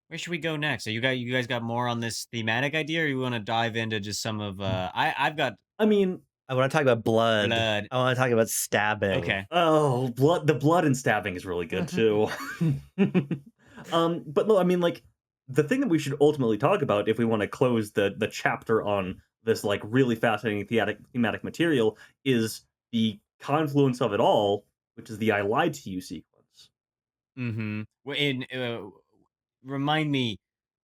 Where should we go next? You guys got more on this thematic idea, or you want to dive into just some of I've got I mean, I want to talk about blood. blood. I want to talk about stabbing. Okay. oh, the blood and stabbing is really good too. But no, I mean like the thing that we should ultimately talk about if we want to close the chapter on this like really fascinating thematic material is the confluence of it all, which is the I lied to you sequence. In remind me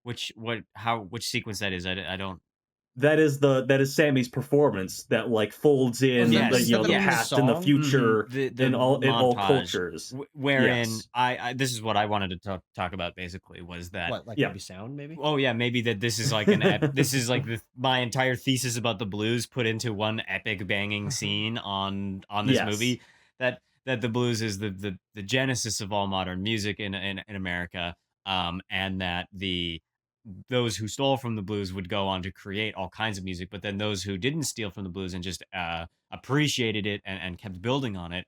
which sequence that is. I don't. That is Sammy's performance that like folds in Yes, the is that the in the past and the song? future The in all montage, cultures. wherein Yes. I this is what I wanted to talk about basically was that What, like Yeah. maybe sound, maybe? oh yeah, maybe that this is like this is like my entire thesis about the blues put into one epic banging scene on this Yes. movie, that the blues is the genesis of all modern music in America, and that those who stole from the blues would go on to create all kinds of music, but then those who didn't steal from the blues and just appreciated it and kept building on it,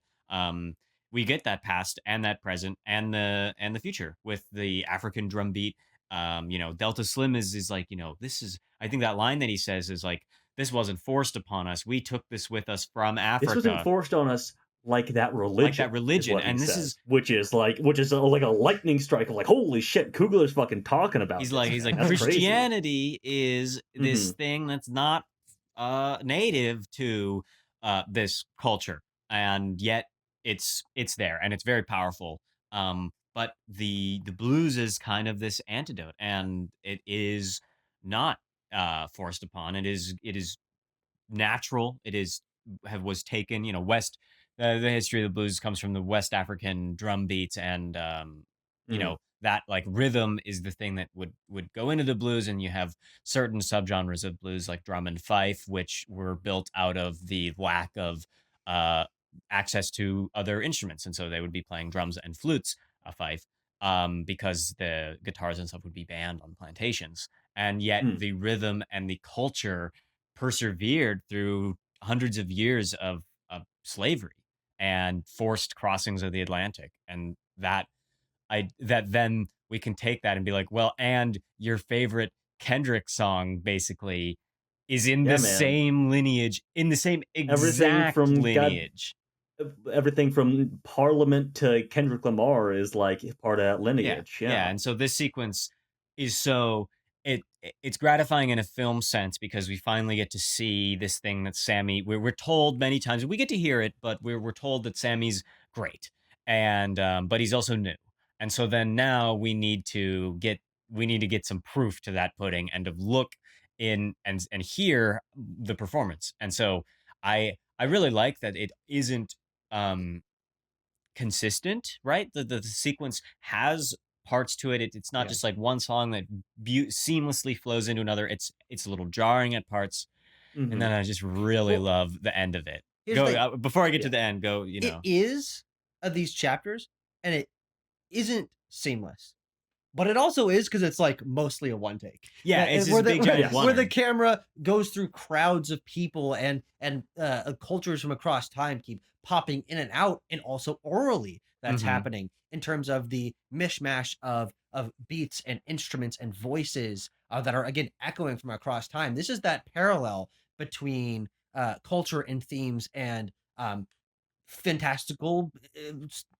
we get that past and that present and the future with the African drum beat. Delta Slim is like, this is, I think that line that he says is like, this wasn't forced upon us, we took this with us from Africa. This wasn't forced on us like that religion. Is what and he this says, is which is like a lightning strike of like, holy shit, Coogler's fucking talking about he's this, like man. That's crazy. Christianity is this thing that's not native to this culture, and yet it's there and it's very powerful. But the blues is kind of this antidote, and it is not forced upon. It is natural. It was taken, West. The history of the blues comes from the West African drum beats, and that like rhythm is the thing that would go into the blues. And you have certain subgenres of blues like drum and fife, which were built out of the lack of access to other instruments, and so they would be playing drums and flutes, fife, because the guitars and stuff would be banned on plantations. And yet the rhythm and the culture persevered through hundreds of years of slavery and forced crossings of the Atlantic. And that then we can take that and be like, well, and your favorite Kendrick song basically is in the same lineage, in the same exact lineage. Everything from Parliament to Kendrick Lamar is like part of that lineage. Yeah. And so this sequence is so it's gratifying in a film sense because we finally get to see this thing that Sammy. We're told many times, we get to hear it, but we're told that Sammy's great, and but he's also new, and so then now we need to get some proof to that pudding and to look in and hear the performance, and so I really like that it isn't consistent, right? The sequence has parts to it. It's not Yeah. just like one song that seamlessly flows into another. It's a little jarring at parts, and then I just really Well, love the end of it. here's the Go thing. before I get Yeah. to the end. Go, you It know. is these chapters, and it isn't seamless. But it also is because it's like mostly a one take. Yeah, And it's where this big giant yes. where the one. camera goes through crowds of people and cultures from across time keep popping in and out, and also orally that's Mhm. happening in terms of the mishmash of beats and instruments and voices that are again echoing from across time. This is that parallel between culture and themes and fantastical,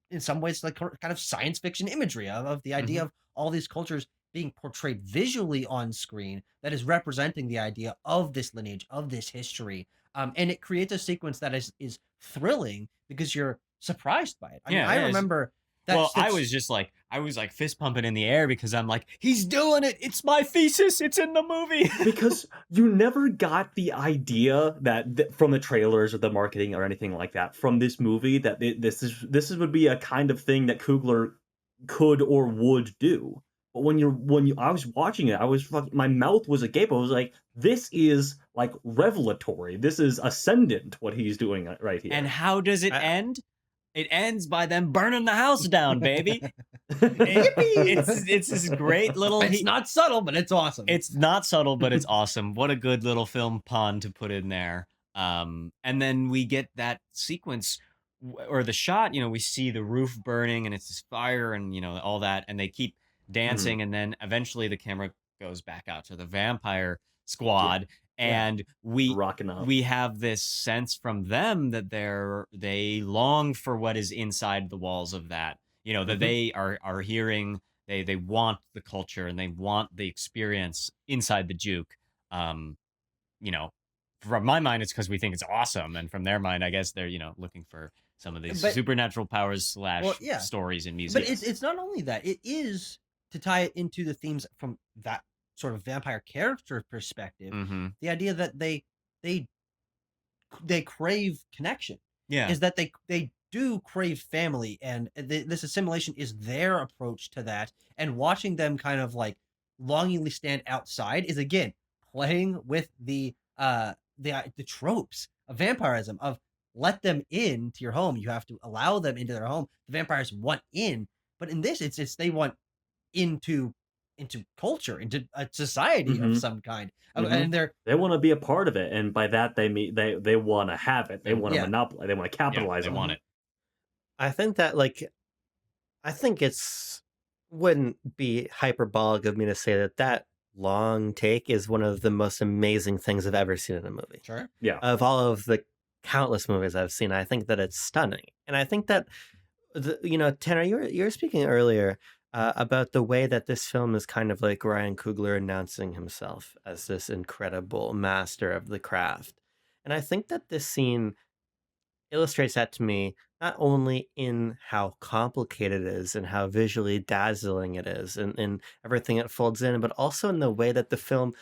in some ways, like kind of science fiction imagery of the idea Mhm. of all these cultures being portrayed visually on screen that is representing the idea of this lineage, of this history. And it creates a sequence that is thrilling because you're surprised by it. I mean, Yeah, I yeah, it's- remember that. Well, I was like fist pumping in the air because I'm like, he's doing it. It's my thesis. It's in the movie. Because you never got the idea that from the trailers or the marketing or anything like that from this movie that this would be a kind of thing that Coogler could or would do. But when I was watching it, I was my mouth was agape. I was like, this is like revelatory. This is ascendant what he's doing right here. And how does it end? It ends by them burning the house down, baby. Yippee! It's this great little. It's not subtle, but it's awesome. It's not subtle, but it's awesome. What a good little film pun to put in there. And then we get that sequence or the shot. You know, we see the roof burning and it's this fire and you know all that, and they keep dancing, and then eventually the camera goes back out to the vampire squad. And rocking up. we have this sense from them that they long for what is inside the walls of that, you know, that they are hearing, they want the culture and they want the experience inside the juke. You know, from my mind it's because we think it's awesome, and from their mind I guess they're, you know, looking for some of these But- supernatural powers Well, yeah. stories in music. But it's not only that, it is to tie it into the themes from that sort of vampire character perspective. Mm-hmm. The idea that they crave connection Yeah. is that they do crave family, and this assimilation is their approach to that. And watching them kind of like longingly stand outside is again playing with the tropes of vampirism of let them into your home. You have to allow them into their home. The vampires want in, but in this, it's they want into culture, into a society of some kind, and they want to be a part of it, and by that they mean they want to have it. They want to monopolize. They want to capitalize they on want it. I think that I think it's wouldn't be hyperbolic of me to say that long take is one of the most amazing things I've ever seen in a movie. Sure. Yeah. Of all of the countless movies I've seen, I think that it's stunning, and I think that you know, Tanner, you were speaking earlier about the way that this film is kind of like Ryan Coogler announcing himself as this incredible master of the craft, and I think that this scene illustrates that to me, not only in how complicated it is and how visually dazzling it is and everything it folds in, but also in the way that the film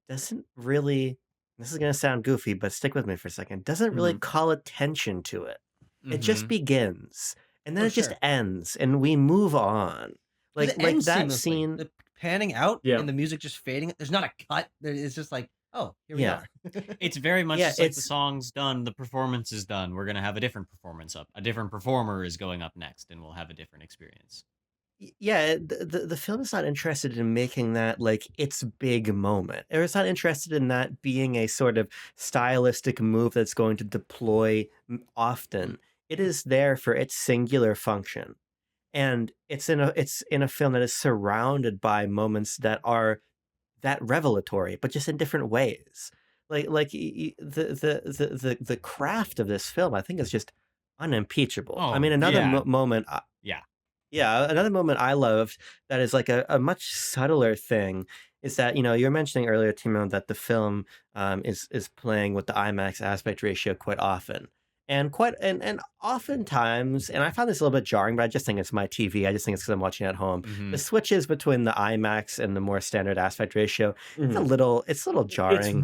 doesn't really, this is going to sound goofy, but stick with me for a second, doesn't really call attention to it. It just begins and then Oh, it just sure. ends and we move on. But it Like ends that seamlessly. scene. The panning out Yeah. and the music just fading. There's not a cut. It's just like, oh, here we Yeah. are. It's very much Yeah, just like the it's- song's done, the performance is done. We're gonna have a different performance up. A different performer is going up next, and we'll have a different experience. Yeah, the film is not interested in making that like its big moment. Or it's not interested in that being a sort of stylistic move that's going to deploy often. It is there for its singular function. And it's in a film that is surrounded by moments that are that revelatory, but just in different ways. The craft of this film, I think, is just unimpeachable. Oh, I mean, another yeah. moment. Yeah. Yeah, another moment I loved that is like a much subtler thing is that, you were mentioning earlier, Timo, that the film is playing with the IMAX aspect ratio quite often. And oftentimes, and I found this a little bit jarring, but I just think it's my TV. I just think it's because I'm watching at home. Mhm. The switches between the IMAX and the more standard aspect ratio, it's a Mhm. little jarring.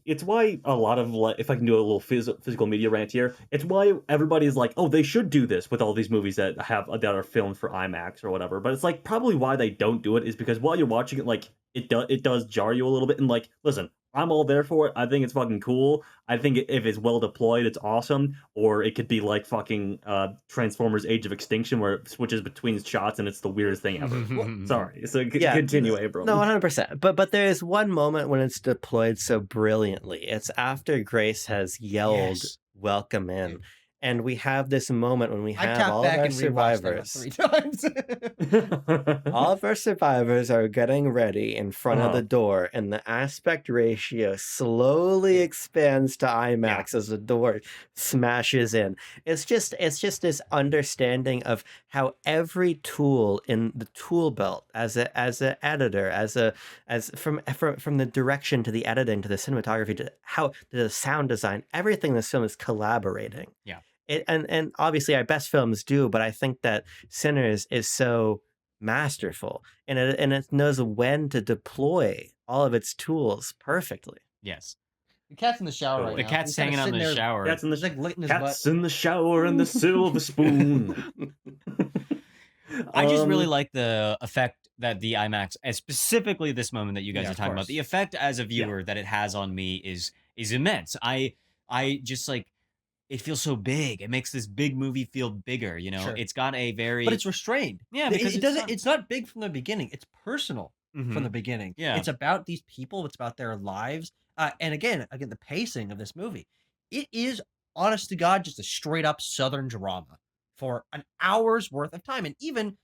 It's why a lot of if I can do a little physical media rant here, it's why everybody's like, oh, they should do this with all these movies that are filmed for IMAX or whatever. But it's like probably why they don't do it is because while you're watching it, like it does jar you a little bit. And like, listen, I'm all there for it. I think it's fucking cool. I think if it's well deployed, it's awesome. Or it could be like fucking Transformers: Age of Extinction, where it switches between shots and it's the weirdest thing ever. Sorry, so Yeah, continue, Abram. No, 100%. But there is one moment when it's deployed so brilliantly. It's after Grace has yelled, Yes. "Welcome in," and we have this moment when we I have tapped all of back our and rewatched that survivors. 3 times. All of our survivors are getting ready in front of the door, and the aspect ratio slowly expands to IMAX as the door smashes in. It's just this understanding of how every tool in the tool belt, as an editor, as from the direction to the editing to the cinematography to how to the sound design, everything in this film is collaborating. Yeah. And obviously our best films do, but I think that Sinners is so masterful, and it knows when to deploy all of its tools perfectly. Yes. The cat's in the shower right The now. cat's He's kinda hanging on sitting the there, shower. Cats in the He's like licking his butt. Cats in the shower and the silver spoon. I just really like the effect that the IMAX, and specifically this moment that you guys Yeah, are of talking about, course. the effect as a viewer that it has on me is immense. I just like it feels so big. It makes this big movie feel bigger. Sure. It's got a very But it's restrained. yeah It, because it it's doesn't. not- It's not big from the beginning. It's personal from Mhm. the beginning. Yeah. It's about these people. It's about their lives. And again, the pacing of this movie. It is, honest to God, just a straight up Southern drama for an hour's worth of time, and even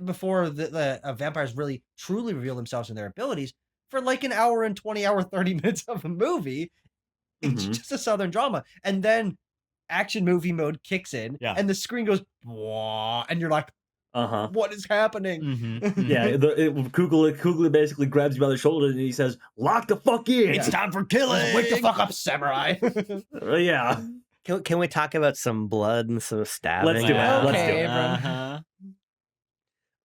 before the vampires really truly reveal themselves and their abilities, for like an hour and 20 hour 30 minutes of a movie, it's Mhm. just a Southern drama, and then action movie mode kicks in, Yeah. and the screen goes, "Wah," and you're like, Uh-huh. what is happening? Yeah, Coogler basically grabs you by the shoulder and he says, "Lock the fuck in." It's time for killing. Just wake the fuck up, samurai. Yeah. Can we talk about some blood and some stabbing? Let's do it. now? Let's do it. Abram. Uh-huh.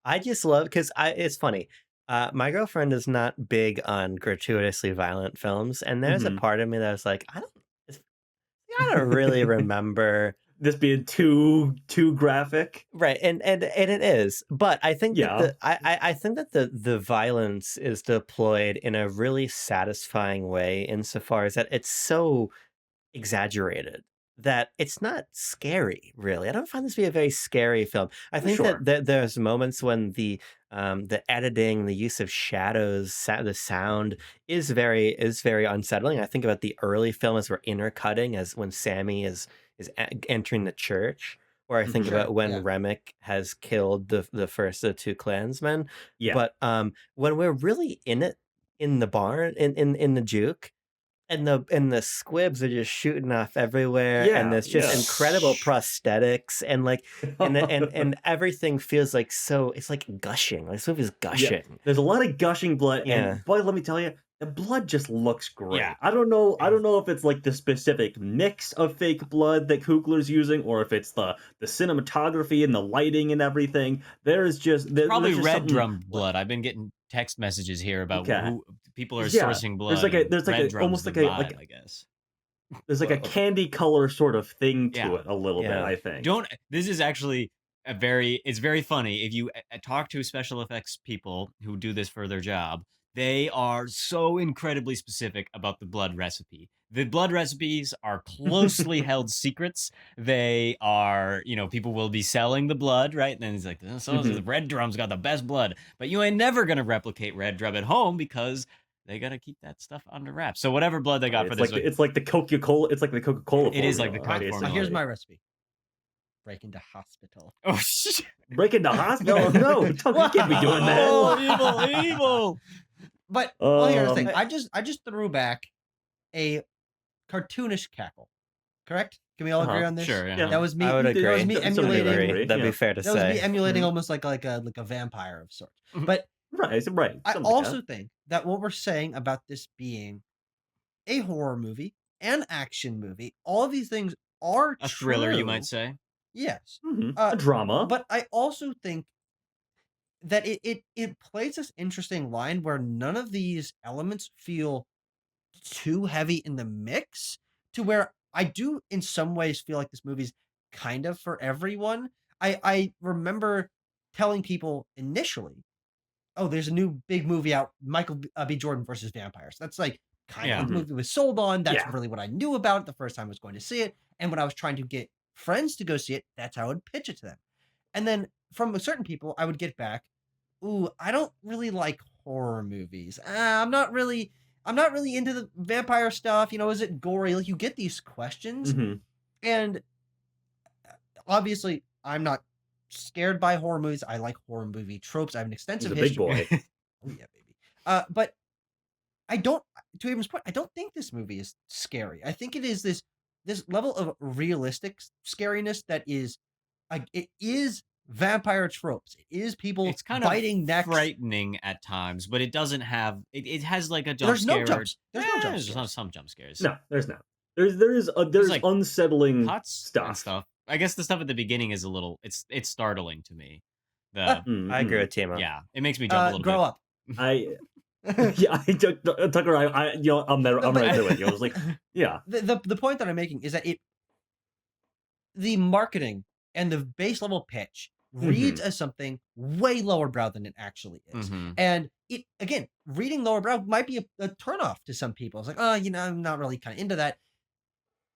I just love because it's funny. My girlfriend is not big on gratuitously violent films, and there's a Mhm. part of me that was like, I don't really remember. This being too graphic. Right, and it is, but I think that Yeah. I think that the violence is deployed in a really satisfying way insofar as that it's so exaggerated that it's not scary, really. I don't find this to be a very scary film. I think Sure. that there's moments when the editing, the use of shadows, the sound is very unsettling. I think about the early film as we're intercutting as when Sammy is entering the church, or I think Mhm. about Sure, when yeah. Remick has killed the first of the two clansmen. Yeah. But when we're really in it in the barn in the juke, and the squibs are just shooting off everywhere, Yeah, and there's just yeah. incredible prosthetics, and like and everything feels like so it's like gushing. Like this movie's gushing. There's a lot of gushing blood, Yeah. and boy, let me tell you, the blood just looks great. Yeah. I don't know if it's like the specific mix of fake blood that Coogler's using, or if it's the cinematography and the lighting and everything. There's just Probably there's just red something- drum blood. I've been getting text messages here about Okay. who people are Yeah, sourcing blood. there's like a- and there's like red a- drum's almost the like a- vibe, like- I guess. There's like a candy color sort of thing to Yeah. it a little bit. Yeah. I think. This is actually it's very funny. If you talk to special effects people who do this for their job, they are so incredibly specific about the blood recipe. The blood recipes are closely held secrets. They are, people will be selling the blood, right? And then it's like, the red drum's got the best blood, but you ain't never gonna replicate red drum at home because they gotta keep that stuff under wraps. So whatever blood they got for this, it's like the Coca-Cola. It's like the Coca-Cola. It is like the formula, Coke basically. Here's my recipe. Break into hospital. oh shit! Break into hospital. No, you can't be doing that. Oh, evil! But well, here's the thing. Um, I just threw back a cartoonish cackle Correct? Can we all agree on this? Sure. Yeah. That was me. I would That agree. was me Some would emulating. agree. That'd Yeah. be fair to That was me say. emulating Mhm. almost like a vampire of sorts. Mhm. But Right. Right. I something like also that. think that what we're saying about this being a horror movie, an action movie, all of these things are A thriller, you true. might say. Yes. Mhm. Uh, A drama. But I also think that it plays this interesting line where none of these elements feel too heavy in the mix to where I do in some ways feel like this movie's kind of for everyone. I remember telling people initially, oh, there's a new big movie out, Michael B. Jordan versus vampires. That's like kind of Yeah. what the movie was sold on. That's Yeah. really what I knew about it the first time I was going to see it. And when I was trying to get friends to go see it, that's how I would pitch it to them. And then from certain people, I would get back, ooh, I don't really like horror movies. I'm not really into the vampire stuff. You know, is it gory? Like you get these questions, Mhm. and obviously, I'm not scared by horror movies. I like horror movie tropes. I have an He's extensive a big history. boy. Oh yeah, baby. But I don't. To Abrams' point, I don't think this movie is scary. I think it is this level of realistic scariness that is, like, it is vampire tropes. It is people It's kind biting of necks. frightening at times, but it doesn't have. It has like a jump There's no scare. jumps. There's no jump There's scares. some jump scares. No, there's not. There's like, unsettling Cuts stuff. and stuff. I guess the stuff at the beginning is a little. It's startling to me. The I agree with Timo. yeah, it makes me jump a little Grow bit. up. Tucker, I'm right there with you. I was like, yeah. The point that I'm making is that the marketing and the base level pitch reads as something way lower brow than it actually is. Mhm. And it, again, reading lower brow might be a turnoff to some people. It's like, oh, I'm not really kind of into that.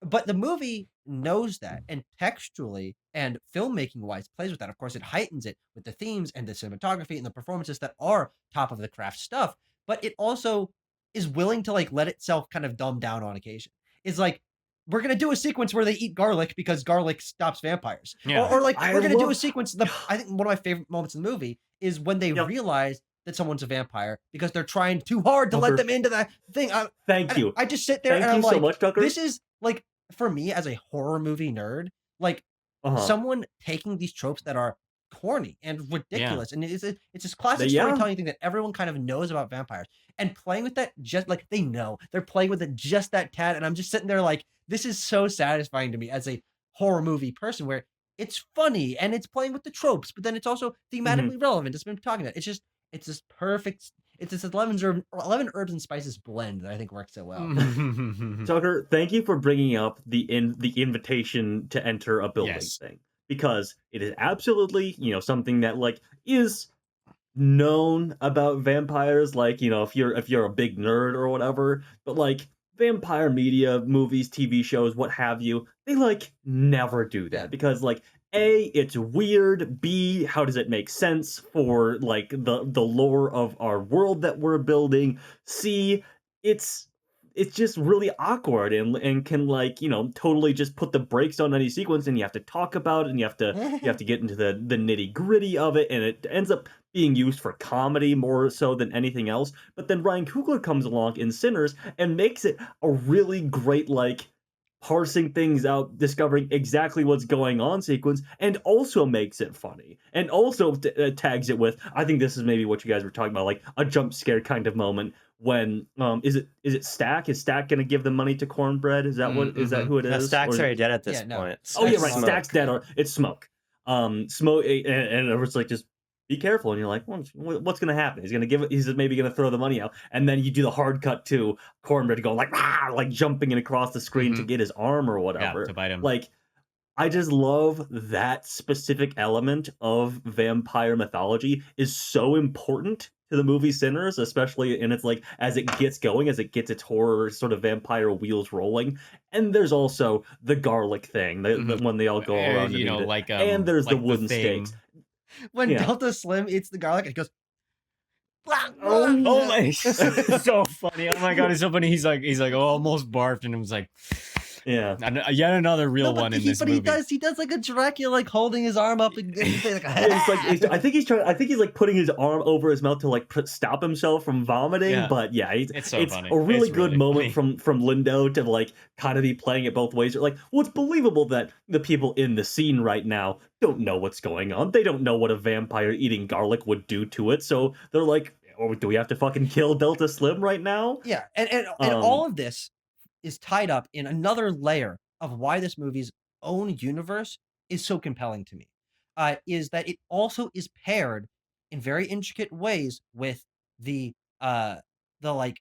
But the movie knows that, and textually and filmmaking wise plays with that. Of course, it heightens it with the themes and the cinematography and the performances that are top of the craft stuff. But it also is willing to like let itself kind of dumb down on occasion. It's like, we're gonna do a sequence where they eat garlic because garlic stops vampires. Yeah. Or like, I we're gonna do a love- sequence. I think one of my favorite moments in the movie is when they Yep. realize that someone's a vampire because they're trying too hard to Tucker. let them into that thing. Thank you. I just sit there Thank and you I'm so like, much, Tucker. this is like, for me as a horror movie nerd, like Uh-huh. someone taking these tropes that are corny and ridiculous, and it's this classic Yeah. storytelling thing that everyone kind of knows about vampires, and playing with that just like they know they're playing with it just that tad, and I'm just sitting there like, this is so satisfying to me as a horror movie person, where it's funny and it's playing with the tropes, but then it's also thematically relevant. It's been talking about. It's this perfect. It's this 11 herbs and spices blend that I think works so well. Tucker, thank you for bringing up the invitation to enter a building Yes. thing, because it is absolutely something that like is known about vampires. Like if you're a big nerd or whatever, but like vampire media, movies, TV shows, what have you, they like never do that Yeah. because like A, it's weird. B, how does it make sense for like the lore of our world that we're building? C, it's just really awkward and can like totally just put the brakes on any sequence, and you have to talk about it, and you have to get into the nitty gritty of it, and it ends up being used for comedy more so than anything else. But then Ryan Coogler comes along in Sinners and makes it a really great like parsing things out, discovering exactly what's going on sequence, and also makes it funny, and also tags it with, I think this is maybe what you guys were talking about, like a jump scare kind of moment when is it Stack? Is Stack gonna give the money to Cornbread? Is that what is that who it No, is? Stack's Or- already dead at this Yeah, no. point. Oh yeah, Stack's right. Smoke. Stack's dead. Or it's Smoke. Smoke, and it was like, just be careful. And you're like, what's gonna happen? He's maybe gonna throw the money out, and then you do the hard cut to Cornbread going like, "Rah!" like jumping in across the screen to get his arm or Yeah, whatever. to bite him. Like, I just love that specific element of vampire mythology is so important to the movie Sinners, especially in its like as it gets going, as it gets its horror sort of vampire wheels rolling. And there's also the garlic thing, the when they all go around and eat it. like and there's the like wooden thing. stakes. When Yeah. Delta Slim eats the garlic, and he goes, Oh my, so funny! Oh my god, it's so funny. He's like, oh, almost barfed, and it was like, Yeah. And, yet another real No, one in he, this but movie. he does like a Dracula, like holding his arm up and like, It's like I think he's like putting his arm over his mouth to like stop himself from vomiting. Yeah. But yeah, It's so funny. a really It's good really moment funny. from Lindo to like kind of be playing it both ways. Like, well, it's believable that the people in the scene right now don't know what's going on. They don't know what a vampire eating garlic would do to it. So they're like, oh, do we have to fucking kill Delta Slim right now? yeah, and all of this is tied up in another layer of why this movie's own universe is so compelling to me. Is that it also is paired in very intricate ways with the like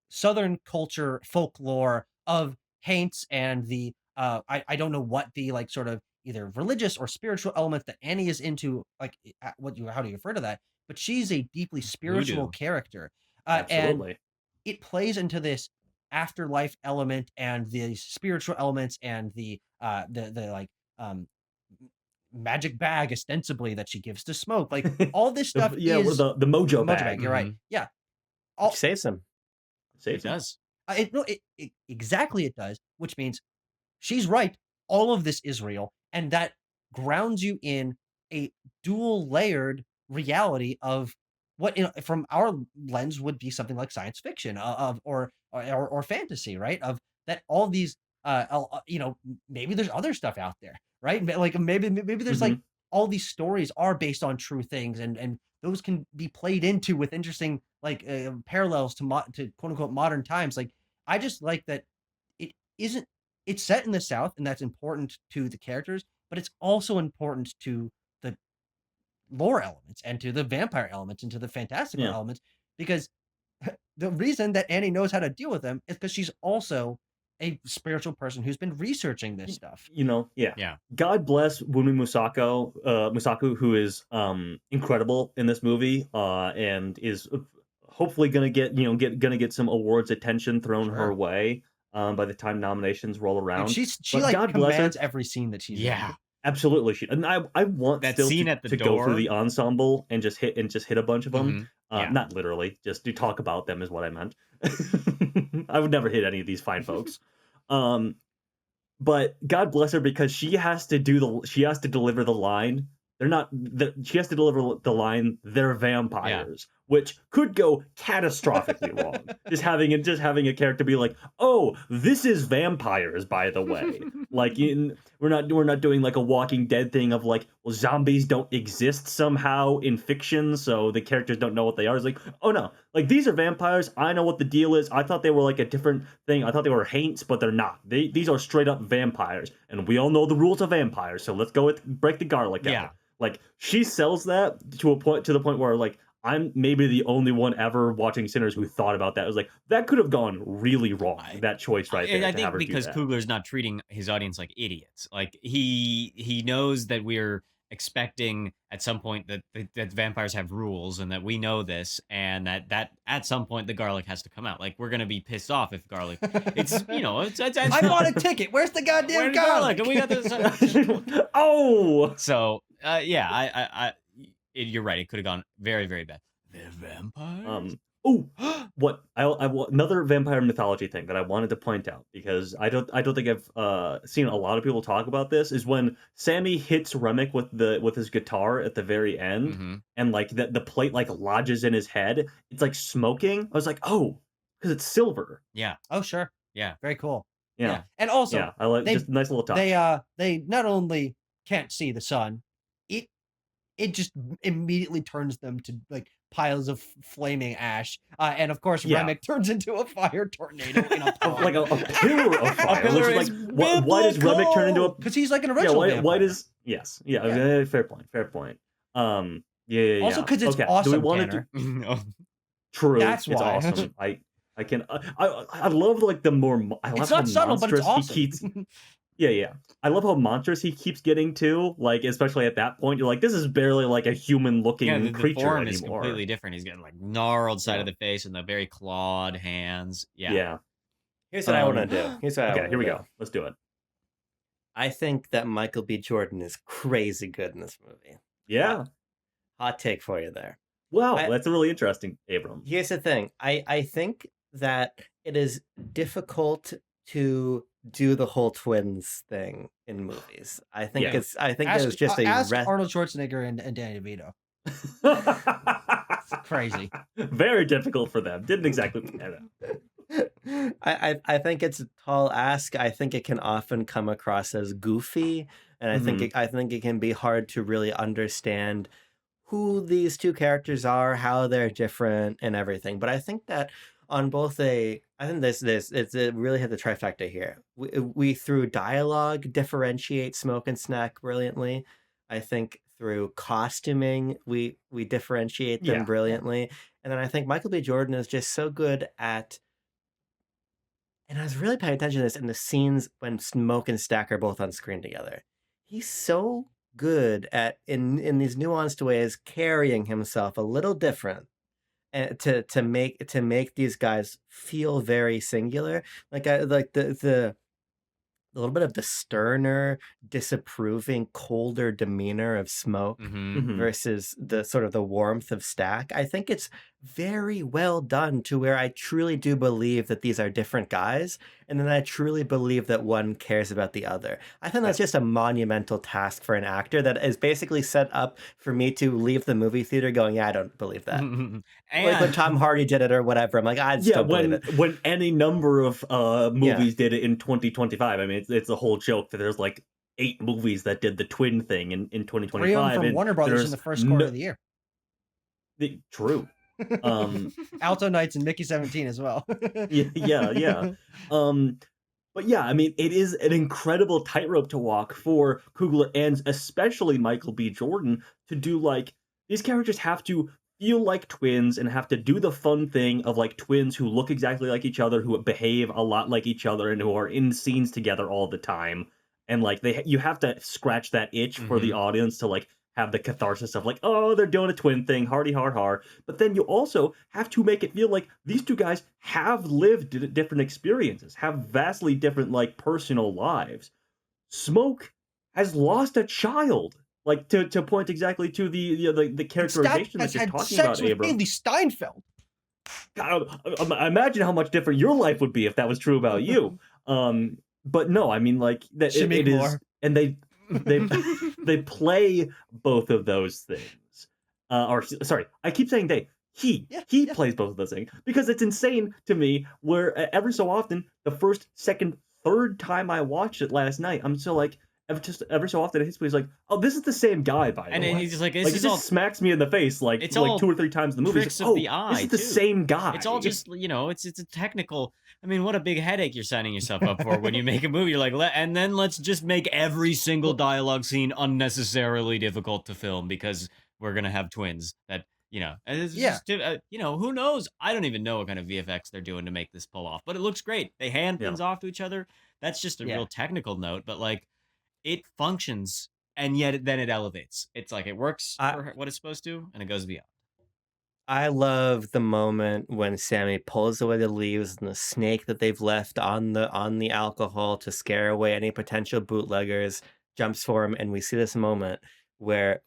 Southern culture folklore of Haints and the I don't know what the like sort of either religious or spiritual elements that Annie is into, like how do you refer to that? But she's a deeply spiritual Voodoo. character, and Absolutely. it plays into this afterlife element and the spiritual elements and the like magic bag ostensibly that she gives to Smoke. Like all this stuff Yeah, is the mojo bag. You're right. Mhm. Yeah. Which saves him. It Saves him. does. It exactly it does, which means she's right. All of this is real, and that grounds you in a dual layered reality of what from our lens would be something like science fiction of or fantasy, right? Of that all these maybe there's other stuff out there, right? Like maybe there's like Mhm. all these stories are based on true things, and those can be played into with interesting like parallels to quote unquote modern times. Like I just like that it isn't it's set in the South, and that's important to the characters, but it's also important to the lore elements and to the vampire elements and to the fantastical Yeah. elements, because the reason that Annie knows how to deal with them is because she's also a spiritual person who's been researching this stuff. Yeah. Yeah. God bless Wunmi Musaku, who is incredible in this movie, and is hopefully gonna get some awards attention thrown her Sure. way by the time nominations roll Dude, around. she But like God bless her. commands every scene that she's Yeah. in. Absolutely, and I want That still scene to, at the to go through door. the ensemble and just hit a bunch of them. Mhm. Yeah. Not literally, just to talk about them is what I meant. I would never hit any of these fine folks. But God bless her because she has to deliver the line. She has to deliver the line. They're vampires, which could go catastrophically wrong. Just having a character be like, "Oh, this is vampires, by the way." Like we're not doing like a Walking Dead thing of like, well, zombies don't exist somehow in fiction, so the characters don't know what they are. It's like, oh no, like these are vampires. I know what the deal is. I thought they were like a different thing. I thought they were Haints, but they're not. These are straight up vampires, and we all know the rules of vampires. So let's go with break the garlic out. Yeah. Like she sells that to the point where like I'm maybe the only one ever watching Sinners who thought about that. It was like that could have gone really wrong. That choice right there. And I to think have her because do that. Coogler's not treating his audience like idiots. Like he knows that we're expecting at some point that vampires have rules and that we know this, and that at some point the garlic has to come out. Like we're gonna be pissed off if garlic. It's I bought a ticket. Where's the goddamn Where's garlic? And we got this. Oh, So yeah, you're right. It could have gone very, very bad. They're vampires. Another vampire mythology thing that I wanted to point out because I don't think I've seen a lot of people talk about this is when Sammy hits Remick with his guitar at the very end, Mhm. and like the plate like lodges in his head. It's like smoking. I was like, oh, because it's silver. Yeah. Oh sure. Yeah. Very cool. Yeah. And also Yeah, I like just a nice little touch. they not only can't see the sun, it just immediately turns them to like piles of flaming ash, and of course Remick turns into a fire tornado in a pond. Like a pillar of fire. pillar which is is like, why does Remick turn into a? Because he's like an original Why vampire. does? Yes. Yeah. Fair point. Yeah. Also because it's okay. awesome, Do we want Tanner. to? No. True. That's it's why. awesome. I love like the more. I love It's how not subtle, but it's monstrous awesome. he keeps. Yeah. I love how monstrous he keeps getting too. Like, especially at that point, you're like, this is barely like a human-looking Yeah, the creature form anymore. is completely different. He's getting like gnarled side of the face and the very clawed hands. Yeah. Here's what I want to do. Here we go. Let's do it. I think that Michael B. Jordan is crazy good in this movie. Yeah. Hot take for you there. Wow, that's really interesting, Abram. Here's the thing. I think that it is difficult to do the whole twins thing in movies. I think Yeah. it was just a ask Arnold Schwarzenegger and Danny DeVito. It's crazy. Very difficult for them. Didn't exactly pan out. I think it's a tall ask. I think it can often come across as goofy, and I think it can be hard to really understand who these two characters are, how they're different, and everything. But I think that on both I think it really had the trifecta here. We through dialogue differentiate Smoke and Snack brilliantly. I think through costuming we differentiate them brilliantly, and then I think Michael B. Jordan is just so good at. And I was really paying attention to this in the scenes when Smoke and Stack are both on screen together. He's so good at in these nuanced ways carrying himself a little different and to make these guys feel very singular. Like I like the a little bit of the sterner, disapproving, colder demeanor of Smoke versus the sort of the warmth of Stack. I think it's very well done to where I truly do believe that these are different guys, and then I truly believe that one cares about the other. I think that's just a monumental task for an actor that is basically set up for me to leave the movie theater going, yeah, I don't believe that. Like when Tom Hardy did it or whatever, I'm like, I just don't believe it. When any number of movies did it in 2025, I mean, it's a whole joke that there's like 8 movies that did the twin thing in 2025. 3 of them from Warner Brothers in the first quarter of the year. True. Alto Knights and Mickey 17 as well. yeah. But yeah, I mean, it is an incredible tightrope to walk for Coogler and especially Michael B. Jordan to do, like, these characters have to feel like twins and have to do the fun thing of like twins who look exactly like each other, who behave a lot like each other, and who are in scenes together all the time. And like you have to scratch that itch for the audience to like have the catharsis of like, oh, they're doing a twin thing, hardy har. But then you also have to make it feel like these two guys have lived different experiences, have vastly different like personal lives. Smoke has lost a child. Like to point exactly to the characterization that you're talking about, Abram. Hailee Steinfeld. God, I imagine how much different your life would be if that was true about you. But no, I mean like that it is, and they play both of those things. Or sorry, I keep saying they. He plays both of those things because it's insane to me. Where every so often, the first, second, third time I watched it last night, I'm still like. Every so often, he's like, "Oh, this is the same guy." By the way, and he's just like, it just smacks me in the face like it's 2 or 3 times in the movie. Tricks of the eye, this is the same guy. It's all just it's a technical. I mean, what a big headache you're signing yourself up for when you make a movie. You're like, and then let's just make every single dialogue scene unnecessarily difficult to film because we're gonna have twins that. Just, who knows? I don't even know what kind of VFX they're doing to make this pull off, but it looks great. They hand things off to each other. That's just a real technical note, but like. It functions, and yet then it elevates. It's like it works for what it's supposed to, and it goes beyond. I love the moment when Sammy pulls away the leaves and the snake that they've left on the alcohol to scare away any potential bootleggers jumps for him, and we see this moment where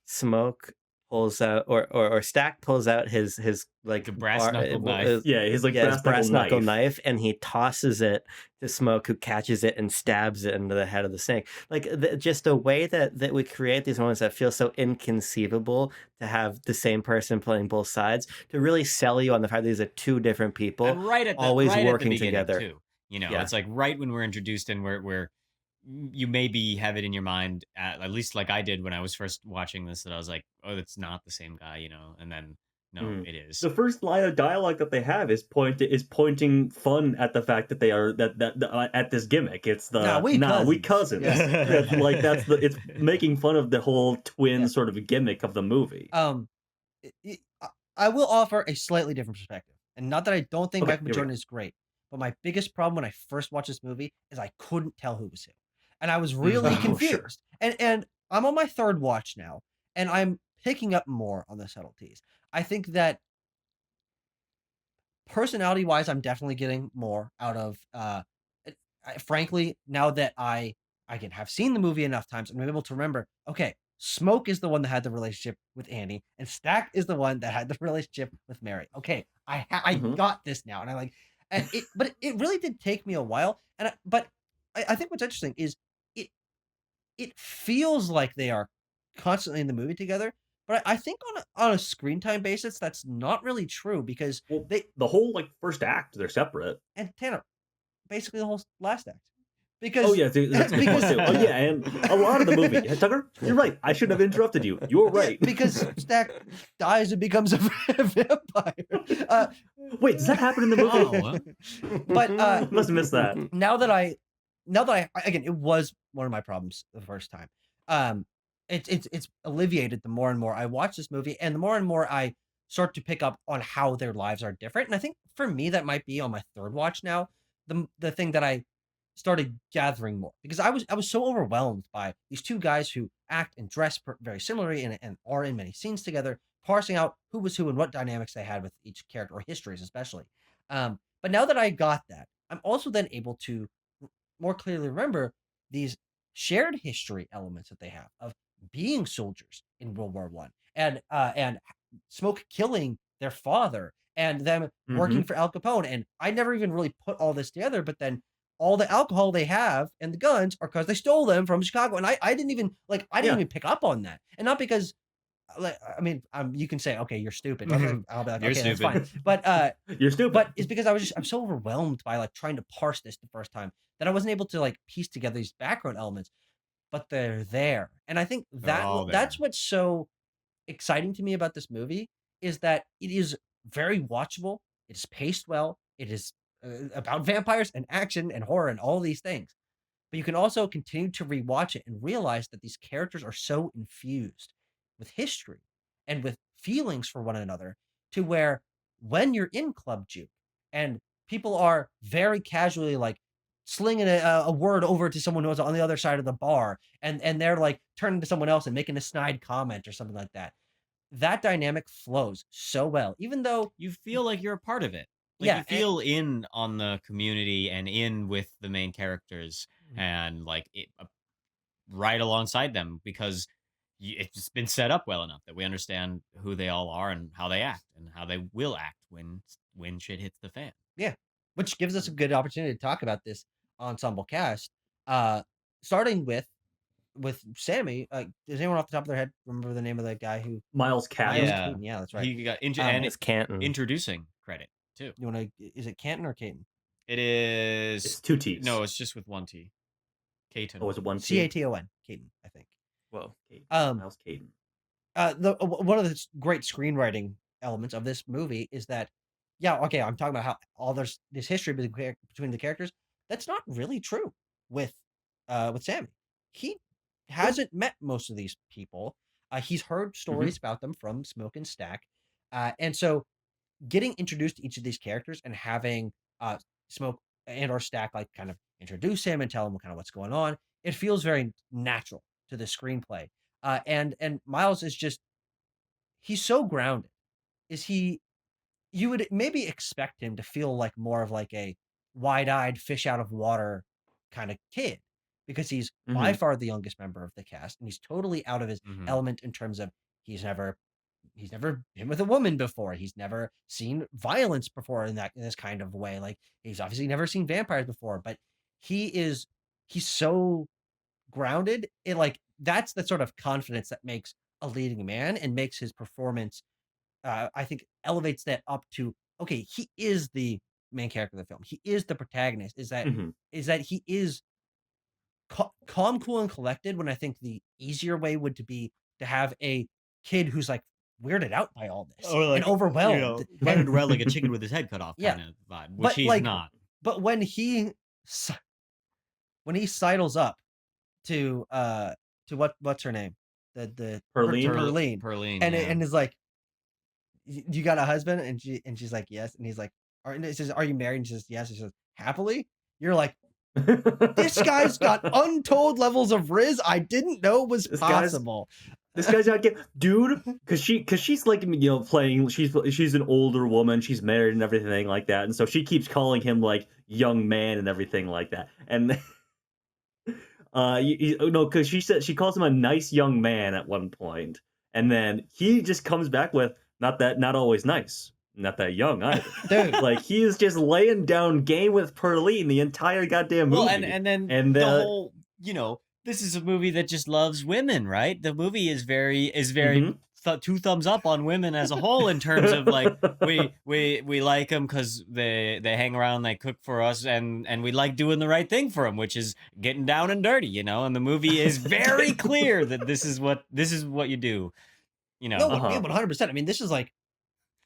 Smoke pulls out or Stack pulls out his like the brass knuckle knife. His brass knuckle knife, and he tosses it to Smoke, who catches it and stabs it into the head of the snake. Like just the way that we create these moments that feel so inconceivable to have the same person playing both sides to really sell you on the fact that these are 2 different people always working together. Too. It's like right when we're introduced and we're you maybe have it in your mind, at least like I did when I was first watching this, that I was like, oh, it's not the same guy, and then no, it is. The first line of dialogue that they have is pointing fun at the fact that they are that at this gimmick. It's the we cousins. Yes. Like it's making fun of the whole twin sort of gimmick of the movie. I will offer a slightly different perspective, and not that I don't think Michael B. Jordan is great, but my biggest problem when I first watched this movie is I couldn't tell who was who. And I was really confused. Sure. And I'm on my 3rd watch now, and I'm picking up more on the subtleties. I think that personality-wise, I'm definitely getting more out of. Frankly, now that I can have seen the movie enough times, I'm able to remember. Okay, Smoke is the one that had the relationship with Annie, and Stack is the one that had the relationship with Mary. Okay, I got this now, and I like. and it really did take me a while. But I think what's interesting is it it feels like they are constantly in the movie together. But I think on a screen time basis, that's not really true because Well, they the whole like first act, they're separate. and Tanner basically the whole last act Oh because yeah, that's a good point too. Oh yeah, and a lot of the movie. Tucker, you're right. I should have interrupted you. You're right. because Stack dies and becomes a vampire. Wait, does that happen in the movie? Oh, But Must have missed that. now that I again, it was one of my problems the first time. It's alleviated the more and more I watch this movie, and the more and more I start to pick up on how their lives are different. And I think for me that might be on my third watch now. The thing that I started gathering more because I was so overwhelmed by these two guys who act and dress very similarly and are in many scenes together, parsing out who was who and what dynamics they had with each character or histories especially. But now that I got that, I'm also then able to more clearly remember these shared history elements that they have of being soldiers in World War One and Smoke killing their father and them working for Al Capone. And I never even really put all this together, but then all the alcohol they have and the guns are because they stole them from Chicago. And I didn't even I didn't Yeah. even pick up on that. And not because like I mean you can say, okay, you're stupid. I'll be like, You're okay, that's stupid. fine. But You're stupid. but it's because I'm so overwhelmed by like trying to parse this the first time that I wasn't able to like piece together these background elements, but they're there. And I think They're all that's there. what's so exciting to me about this movie is that it is very watchable. It is paced well. It is about vampires and action and horror and all these things. But you can also continue to rewatch it and realize that these characters are so infused with history and with feelings for one another to where when you're in Club Juke and people are very casually like slinging a word over to someone who's on the other side of the bar and they're like turning to someone else and making a snide comment or something like that. That dynamic flows so well, even though You feel like you're a part of it. Like yeah, you feel in on the community and in with the main characters and like right alongside them because it's been set up well enough that we understand who they all are and how they act and how they will act when shit hits the fan. yeah, which gives us a good opportunity to talk about this ensemble cast. Starting with Sammy. Does anyone off the top of their head remember the name of that guy who? Miles Caton. Miles Yeah. Keaton, yeah, that's right. He got And It's Canton. introducing credit too. You want to? Is it Canton or Caton? It is It's two T's. No, it's just with one T. Caton. Oh, is it one T? Caton. Caton, I think. Whoa. Miles Caton. One of the great screenwriting elements of this movie is that, yeah, okay, I'm talking about how all there's this history between the characters. That's not really true with Sammy. He hasn't met most of these people. He's heard stories about them from Smoke and Stack, and so getting introduced to each of these characters and having Smoke and or Stack like kind of introduce him and tell him kind of what's going on, it feels very natural to the screenplay. And Miles is just he's so grounded. Is he? You would maybe expect him to feel like more of like a wide-eyed fish out of water kind of kid because he's by far the youngest member of the cast and he's totally out of his element in terms of he's never been with a woman before. He's never seen violence before in this kind of way. Like he's obviously never seen vampires before, but he's so grounded. It like that's the sort of confidence that makes a leading man and makes his performance I think elevates that up to okay, he is the main character of the film. He is the protagonist. Is that he is calm, cool, and collected when I think the easier way would to be to have a kid who's like weirded out by all this Or like, and overwhelmed. running around like a chicken with his head cut off Yeah. kind of vibe, which But, he's like, not. But when he sidles up to what's her name? The Perline? Perline, and yeah. and is like, you got a husband? And she's like, yes. And he's like, and it says, are you married? And she says, yes. He says, happily? You're like, this guy's got untold levels of riz I didn't know was possible. This guy's not getting, dude, because she's like, playing. She's an older woman. She's married and everything like that, and so she keeps calling him like young man and everything like that. And because she calls him a nice young man at one point, and then he just comes back with not always nice. not that young either. Dude. Like he is just laying down game with Perline the entire goddamn movie. Well, and then the whole, this is a movie that just loves women, right? The movie is very two thumbs up on women as a whole in terms of like we like them because they hang around, they cook for us, and we like doing the right thing for them, which is getting down and dirty, And the movie is very clear that this is what you do, No, 100%. I mean, this is like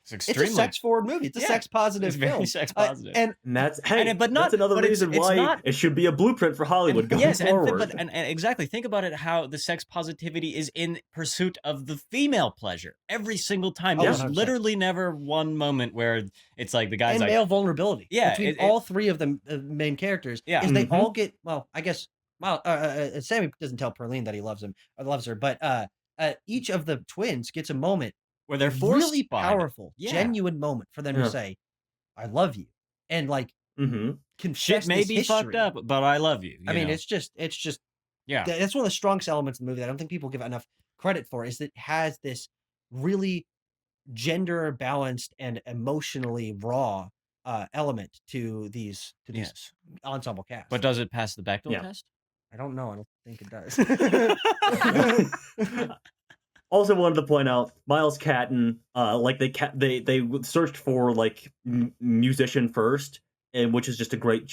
it's a sex forward movie. It's a sex positive film. Very sex positive. And that's that's another reason why it should be a blueprint for Hollywood going forward. And exactly, think about it, how the sex positivity is in pursuit of the female pleasure every single time. There's 100%. literally never one moment where it's like the guy's and like male vulnerability. Yeah, between all three of the main characters. Yeah. Is they all get, well, I guess, Sammy doesn't tell Perline that he loves her, but each of the twins gets a moment where they're forced really powerful, Yeah. genuine moment for them to say, "I love you," and like confess shit may this be history. fucked up, but I love you. I mean, it's just yeah. That's one of the strongest elements of the movie that I don't think people give enough credit for. Is that it has this really gender balanced and emotionally raw element to these ensemble casts. But does it pass the Bechdel test? I don't know. I don't think it does. Also wanted to point out Miles Caton, like they searched for like musician first, and which is just a great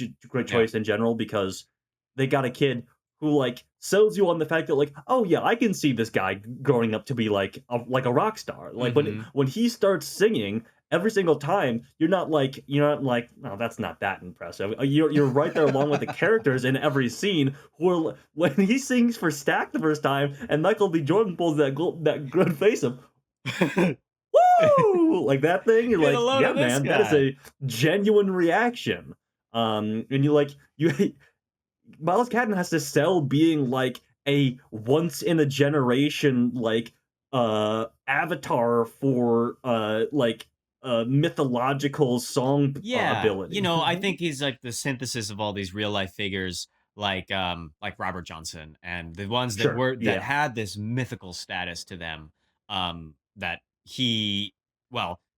choice in general, because they got a kid who like sells you on the fact that like, oh yeah, I can see this guy growing up to be like a rock star. Like when he starts singing every single time, you're not like, no, that's not that impressive. You're right there along with the characters in every scene. Who are, when he sings for Stack the first time, and Michael B. Jordan pulls that good face of, woo, like that thing. You're like, yeah, man, that is a genuine reaction. And Miles Caton has to sell being like a once in a generation like avatar for mythological song ability. I think he's like the synthesis of all these real life figures, like Robert Johnson, and the ones that had this mythical status to them. That he,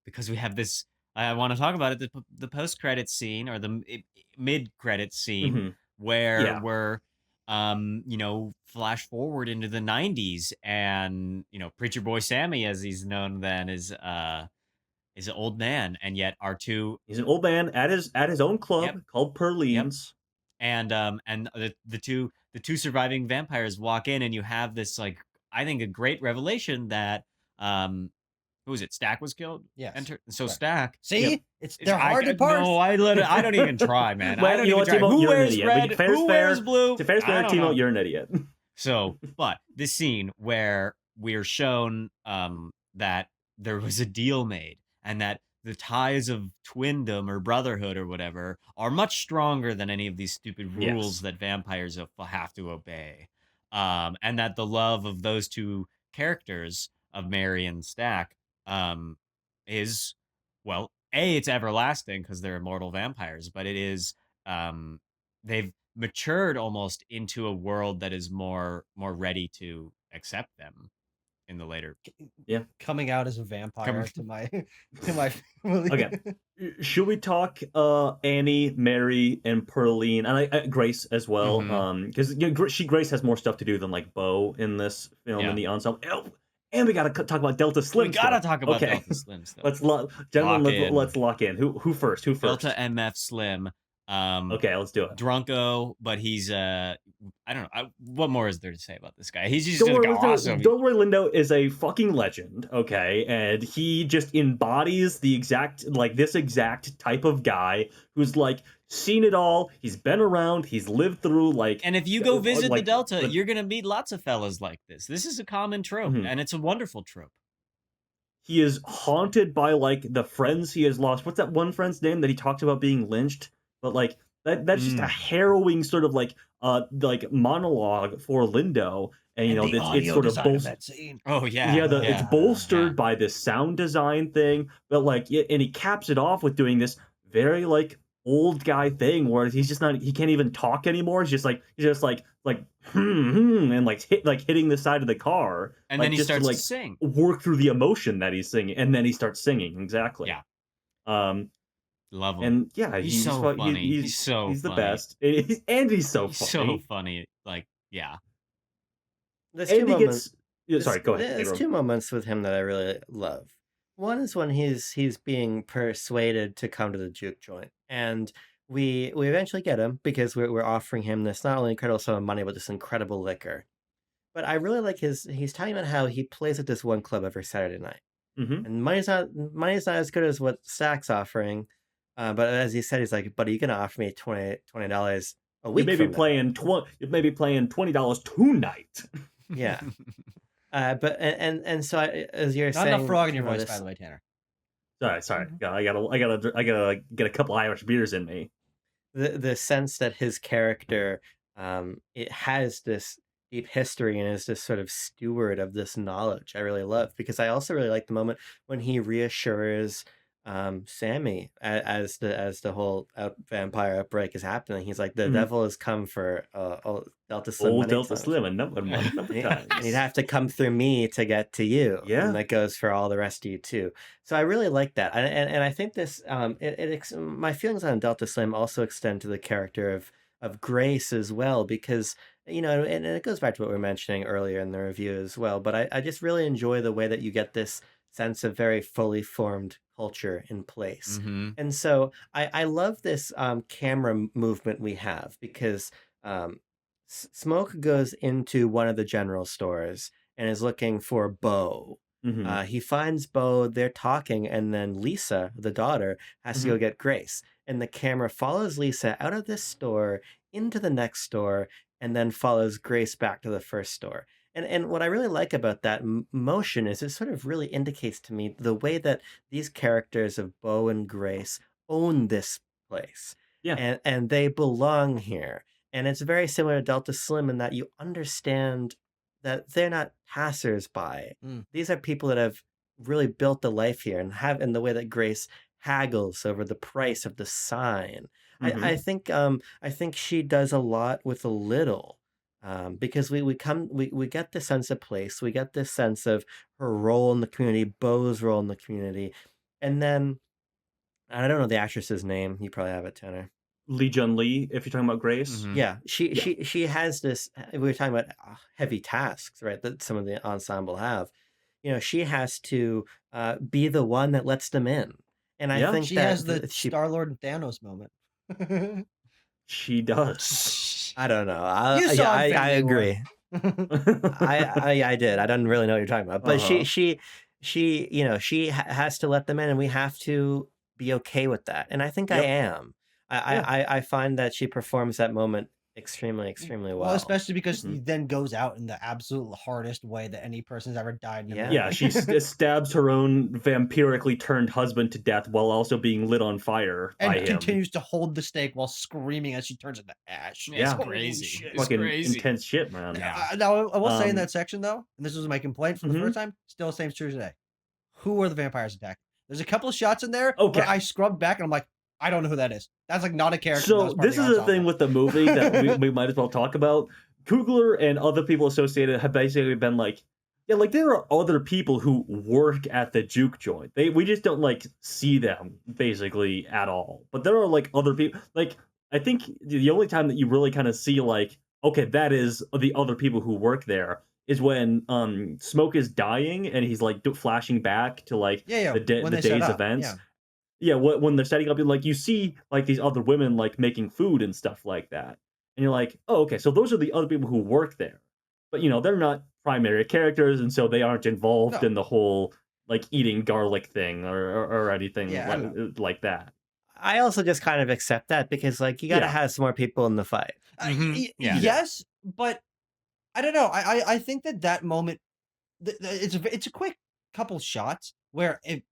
because we have this. I want to talk about it. The post credit scene or the mid credit scene where we're flash forward into the 90s, and Preacher Boy Sammy, as he's known then, is an old man, and yet he's an old man at his own club called Perline's. And the two surviving vampires walk in, and you have this like, I think, a great revelation that who was it? Stack was killed. Yes. So Stack. See, they're hard to parse. No, I don't even try, man. Well, I don't even try. Timo, Who wears red? Who wears blue? To fair's fair, Timo, you're an idiot. So, but this scene where we're shown that there was a deal made, and that the ties of twindom or brotherhood or whatever are much stronger than any of these stupid rules that vampires have to obey. And that the love of those two characters, of Mary and Stack, is, well, it's everlasting because they're immortal vampires, but it is, they've matured almost into a world that is more ready to accept them in the later. Coming out as a vampire to my family. Okay. Should we talk Annie, Mary, and Perline, and Grace as well? Because Grace has more stuff to do than like Bo in this film in the ensemble. And we gotta talk about Delta Slim. Delta Slim stuff. Let's lock in. Who first? Delta MF Slim. Okay, let's do it. Drunko, but he's I don't know. What more is there to say about this guy? He's just awesome. Delroy Lindo is a fucking legend, okay, and he just embodies this exact type of guy who's like seen it all. He's been around. He's lived through like. And if you go visit the Delta, you're gonna meet lots of fellas like this. This is a common trope, and it's a wonderful trope. He is haunted by like the friends he has lost. What's that one friend's name that he talked about being lynched? But like that's just a harrowing sort of like monologue for Lindo, and it's sort of that scene. Oh yeah, it's bolstered by this sound design thing, but like and he caps it off with doing this very like old guy thing where he can't even talk anymore. He's just like and like hitting the side of the car, and then he starts to sing, work through the emotion that he's singing, and then he starts singing. Exactly. Yeah. Um, Love him. and yeah, He's so funny. he's the funny. best, and he's so He's funny. so funny. Like, yeah. There's And two he moments. gets. Yeah, sorry, go ahead. There's Abram. two moments with him that I really love. One is when he's being persuaded to come to the juke joint, and we eventually get him because we're offering him this not only incredible sum of money but this incredible liquor. But I really like he's talking about how he plays at this one club every Saturday night, Mm-hmm. and money's not as good as what Stack's offering. But as he said, he's like, "Buddy, you gonna offer me $20 a You week may be from now?" playing You may be playing $20 tonight. Yeah. But and so as you're Not saying, enough frog in your you know, voice, this- by the way, Tanner. Sorry. Yeah, I gotta get a couple Irish beers in me. the sense that his character it has this deep history and is this sort of steward of this knowledge I really love, because I also really like the moment when he reassures Sammy as the whole vampire outbreak is happening. He's like, the Mhm. devil has come for Delta Slim Old many Delta times. Slim a number of times. And he'd have to come through me to get to you. Yeah. And that goes for all the rest of you too. So I really like that. And I think this my feelings on Delta Slim also extend to the character of Grace as well, because and it goes back to what we were mentioning earlier in the review as well. But I just really enjoy the way that you get this sense of very fully formed culture in place. Mhm. And so I love this camera movement we have, because Smoke goes into one of the general stores and is looking for Bo. Mhm. He finds Bo, they're talking, and then Lisa, the daughter, has to go get Grace. And the camera follows Lisa out of this store into the next store and then follows Grace back to the first store. And what I really like about that motion is it sort of really indicates to me the way that these characters of Bo and Grace own this place. Yeah. And they belong here. And it's very similar to Delta Slim in that you understand that they're not passers-by. Mm. These are people that have really built a life here and have, in the way that Grace haggles over the price of the sign. Mhm. I think she does a lot with a little. Because we get this sense of place, we get this sense of her role in the community, Bo's role in the community, and then I don't know the actress's name. You probably have it, Tanner. Lee Jun Lee, if you're talking about Grace. Mhm. Yeah, she has this. We were talking about heavy tasks, right? That some of the ensemble have. She has to be the one that lets them in, and I Yeah. think She that has the she. Star-Lord and Thanos moment. She does. I don't know. You saw I Infinity War. agree. I did. I don't really know what you're talking about, but Uh-huh. she has to let them in, and we have to be okay with that. And I think I Yep. am. I find that she performs that moment extremely well. Well, especially because Mhm. he then goes out in the absolute hardest way that any person's ever died in a Yeah. movie. Yeah, she stabs her own vampirically turned husband to death while also being lit on fire and by him. continues to hold the stake while screaming as she turns into ash. It's Yeah. crazy. Shit. It's Fucking crazy. intense shit, man. Yeah. Now, I will say in Um, that section, though, and this was my complaint from the Mhm. first time, still same true today. Who are the vampires attacking? There's a couple of shots in there Okay. where I scrubbed back and I'm like, I don't know who that is. That's like not a character. So that's part of this the is the ensemble. thing with the movie that we might as well talk about. Coogler and other people associated have basically been like, yeah, like there are other people who work at the juke joint. We just don't like see them basically at all. But there are like other people. Like I think the only time that you really kind of see like, okay, that is the other people who work there is when Smoke is dying and he's like flashing back to like Yeah, the when they set day's up, events. yeah. Yeah, when they're setting up, like you see like these other women like making food and stuff like that, and you're like, oh, okay, so those are the other people who work there, but they're not primary characters, and so they aren't involved No. in the whole like eating garlic thing or anything Yeah, I don't like that. I also just kind of accept that, because like you got to Yeah. have some more people in the fight. Mhm. Yeah. Yes, but I don't know. I think that moment, it's a quick couple shots where if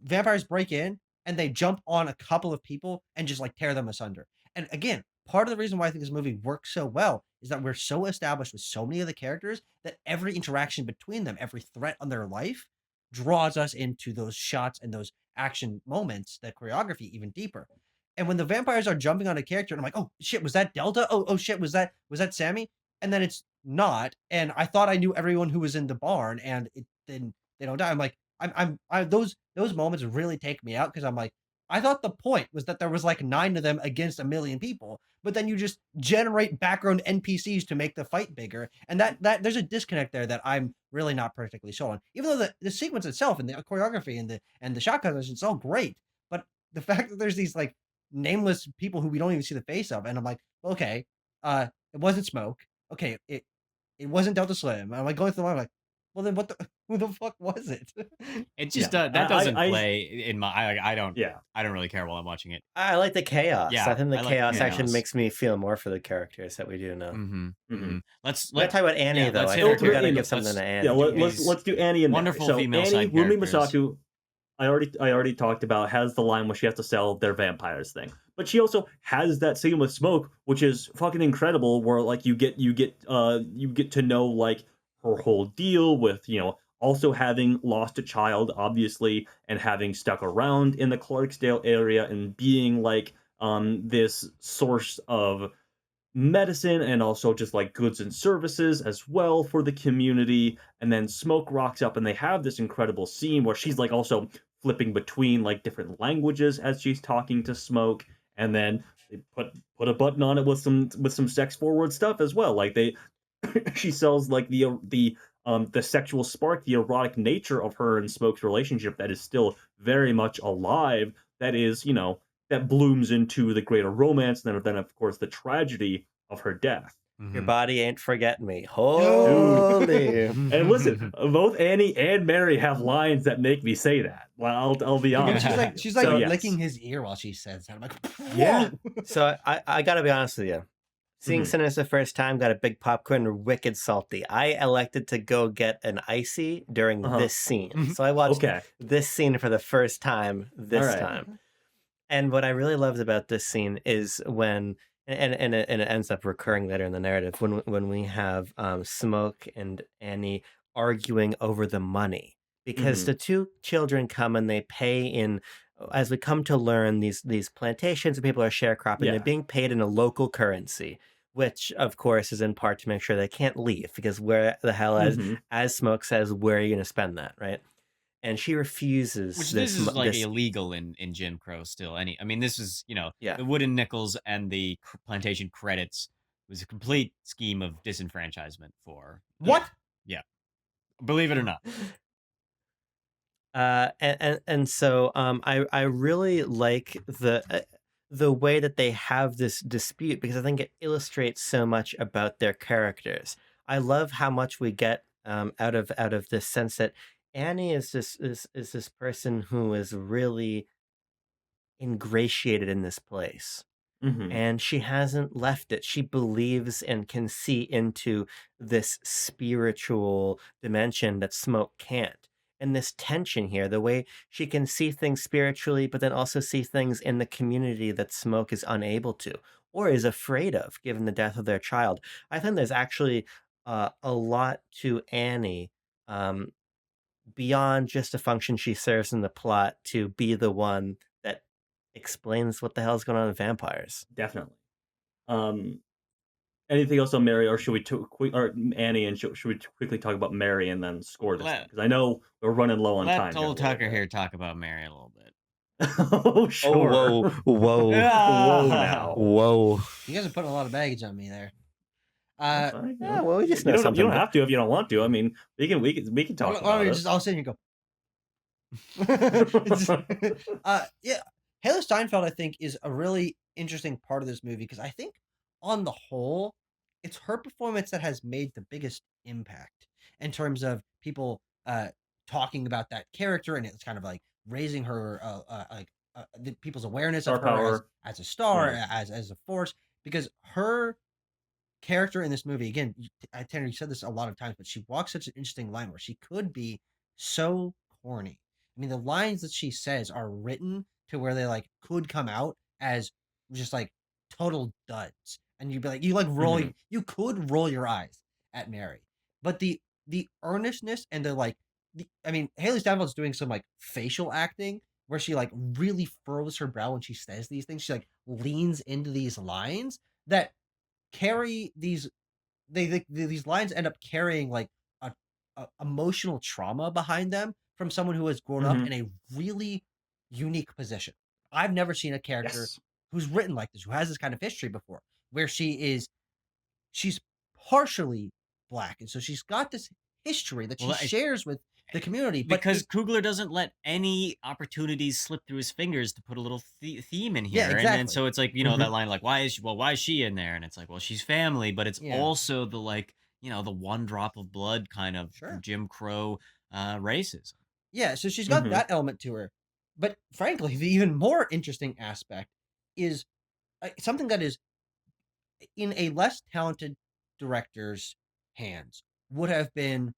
vampires break in and they jump on a couple of people and just like tear them asunder. And again, part of the reason why I think this movie works so well is that we're so established with so many of the characters that every interaction between them, every threat on their life, draws us into those shots and those action moments, the choreography even deeper. And when the vampires are jumping on a character, and I'm like, oh shit, was that Delta? Oh shit, was that Sammy? And then it's not. And I thought I knew everyone who was in the barn, and then they don't die. I'm like, those moments really take me out, because I'm like, I thought the point was that there was like 9 of them against 1,000,000 people, but then you just generate background NPCs to make the fight bigger, and that there's a disconnect there that I'm really not particularly sold on. Even though the sequence itself and the choreography and the shot composition, it's all great, but the fact that there's these like nameless people who we don't even see the face of, and I'm like, okay, it wasn't Smoke, okay, it wasn't Delta Slim. I'm like going through the line, I'm like, well then what the who the fuck was it? It just Yeah. that doesn't I play in my. I don't. yeah. I don't really care while I'm watching it. I like the chaos. Yeah, I think the I like chaos actually chaos. makes me feel more for the characters that we do know. Mm-hmm. Mhm. Let's Let's talk about Annie yeah, though. let's I hit think her we gotta career. give something to Annie. Yeah, let's do Annie and Wonderful Mary. So female Annie, side Rumi characters. Masaku, I already talked about, has the line where she has to sell their vampires thing. But she also has that scene with Smoke, which is fucking incredible, where like you get to know like her whole deal with, also having lost a child, obviously, and having stuck around in the Clarksdale area and being like this source of medicine and also just like goods and services as well for the community. And then Smoke rocks up and they have this incredible scene where she's like also flipping between like different languages as she's talking to Smoke, and then they put a button on it with some sex forward stuff as well. Like they she sells like the sexual spark, the erotic nature of her and Smoke's relationship that is still very much alive, that is, that blooms into the greater romance, and then of course the tragedy of her death. Your body ain't forgetting me. Holy. And listen, both Annie and Mary have lines that make me say that. Well, I'll be honest. She's like So, yes. licking his ear while she says that. I'm like, Yeah. whoa. So I gotta be honest with you. Seeing Mhm. Sinners the first time, got a big popcorn, wicked salty. I elected to go get an icy during Uh-huh. this scene. So I watched Okay. this scene for the first time this Alright. time. And what I really loved about this scene is when, and it ends up recurring later in the narrative, when we have Smoke and Annie arguing over the money. Because Mhm. the two children come and they pay in, as we come to learn, these plantations and people are sharecropping, Yeah. they're being paid in a local currency, which of course is in part to make sure they can't leave, because where the hell, Mhm. as Smoke says, where are you going to spend that, right? And she refuses Which this. this is like this illegal in Jim Crow still. I mean, this is Yeah. the wooden nickels and the plantation credits was a complete scheme of disenfranchisement for What? believe it or not. And so I really like the way that they have this dispute, because I think it illustrates so much about their characters. I love how much we get out of this sense that Annie is this person who is really ingratiated in this place. Mhm. And she hasn't left it. She believes and can see into this spiritual dimension that Smoke can't. And this tension here, the way she can see things spiritually, but then also see things in the community that Smoke is unable to or is afraid of, given the death of their child. I think there's actually a lot to Annie, um, beyond just a function she serves in the plot to be the one that explains what the hell's going on with vampires. Definitely. Anything else on Mary, or should we or Annie, and should we quickly talk about Mary and then score this? Because I know we're running low on time. Let old Tucker here talk about Mary a little bit. Oh, sure. Oh, whoa. Whoa now. Whoa. You guys are putting a lot of baggage on me there. That's fine, Yeah, well, we just you know don't, something. you don't have to if you don't want to. I mean, we can talk about it. I'll sit here and go. Yeah, Hailee Steinfeld, I think, is a really interesting part of this movie, because I think on the whole, it's her performance that has made the biggest impact in terms of people talking about that character, and it's kind of like raising her the people's awareness Star of her power. as a star, Yeah. as a force, because her character in this movie, again, Tanner, you said this a lot of times, but she walks such an interesting line where she could be so corny. I mean, the lines that she says are written to where they like could come out as just like total duds, and you'd be like, you could roll your eyes at Mary, but the earnestness and I mean, Hailee Steinfeld's doing some like facial acting where she like really furrows her brow when she says these things. She like leans into these lines that carry these these lines end up carrying like a emotional trauma behind them from someone who has grown up in a really unique position. I've never seen a character Yes. who's written like this, who has this kind of history before, where she's partially black, and so she's got this history that she Well, shares with the community, but because Coogler doesn't let any opportunities slip through his fingers to put a little theme in Yeah, here, and then exactly. so it's like Mhm. that line like why is she in there, and it's like well she's family, but it's Yeah. also the like the one drop of blood kind of Sure. Jim Crow racism. Yeah, so she's got Mhm. that element to her. But frankly, the even more interesting aspect is something that is in a less talented director's hands would have been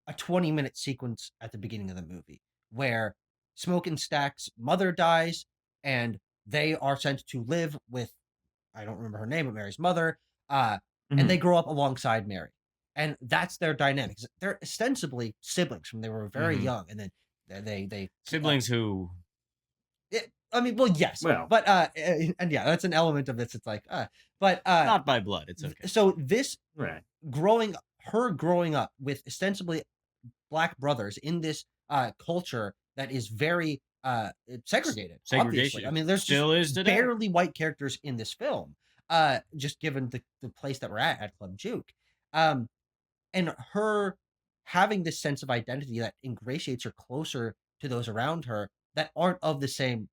a 20-minute sequence at the beginning of the movie where Smoke and Stack's mother dies and they are sent to live with, I don't remember her name, but Mary's mother, and Mhm. they grow up alongside Mary. And that's their dynamics. They're ostensibly siblings from they were very Mhm. young, and then they Siblings who I mean, well, yes, Well. but and yeah, that's an element of this. It's like, but not by blood, it's okay. so this Right. growing up with ostensibly black brothers in this culture that is very segregated. Obviously, I Segregation mean, there's still is just today. barely white characters in this film. Just given the place that we're at Club Juke, and her having this sense of identity that ingratiates her closer to those around her that aren't of the same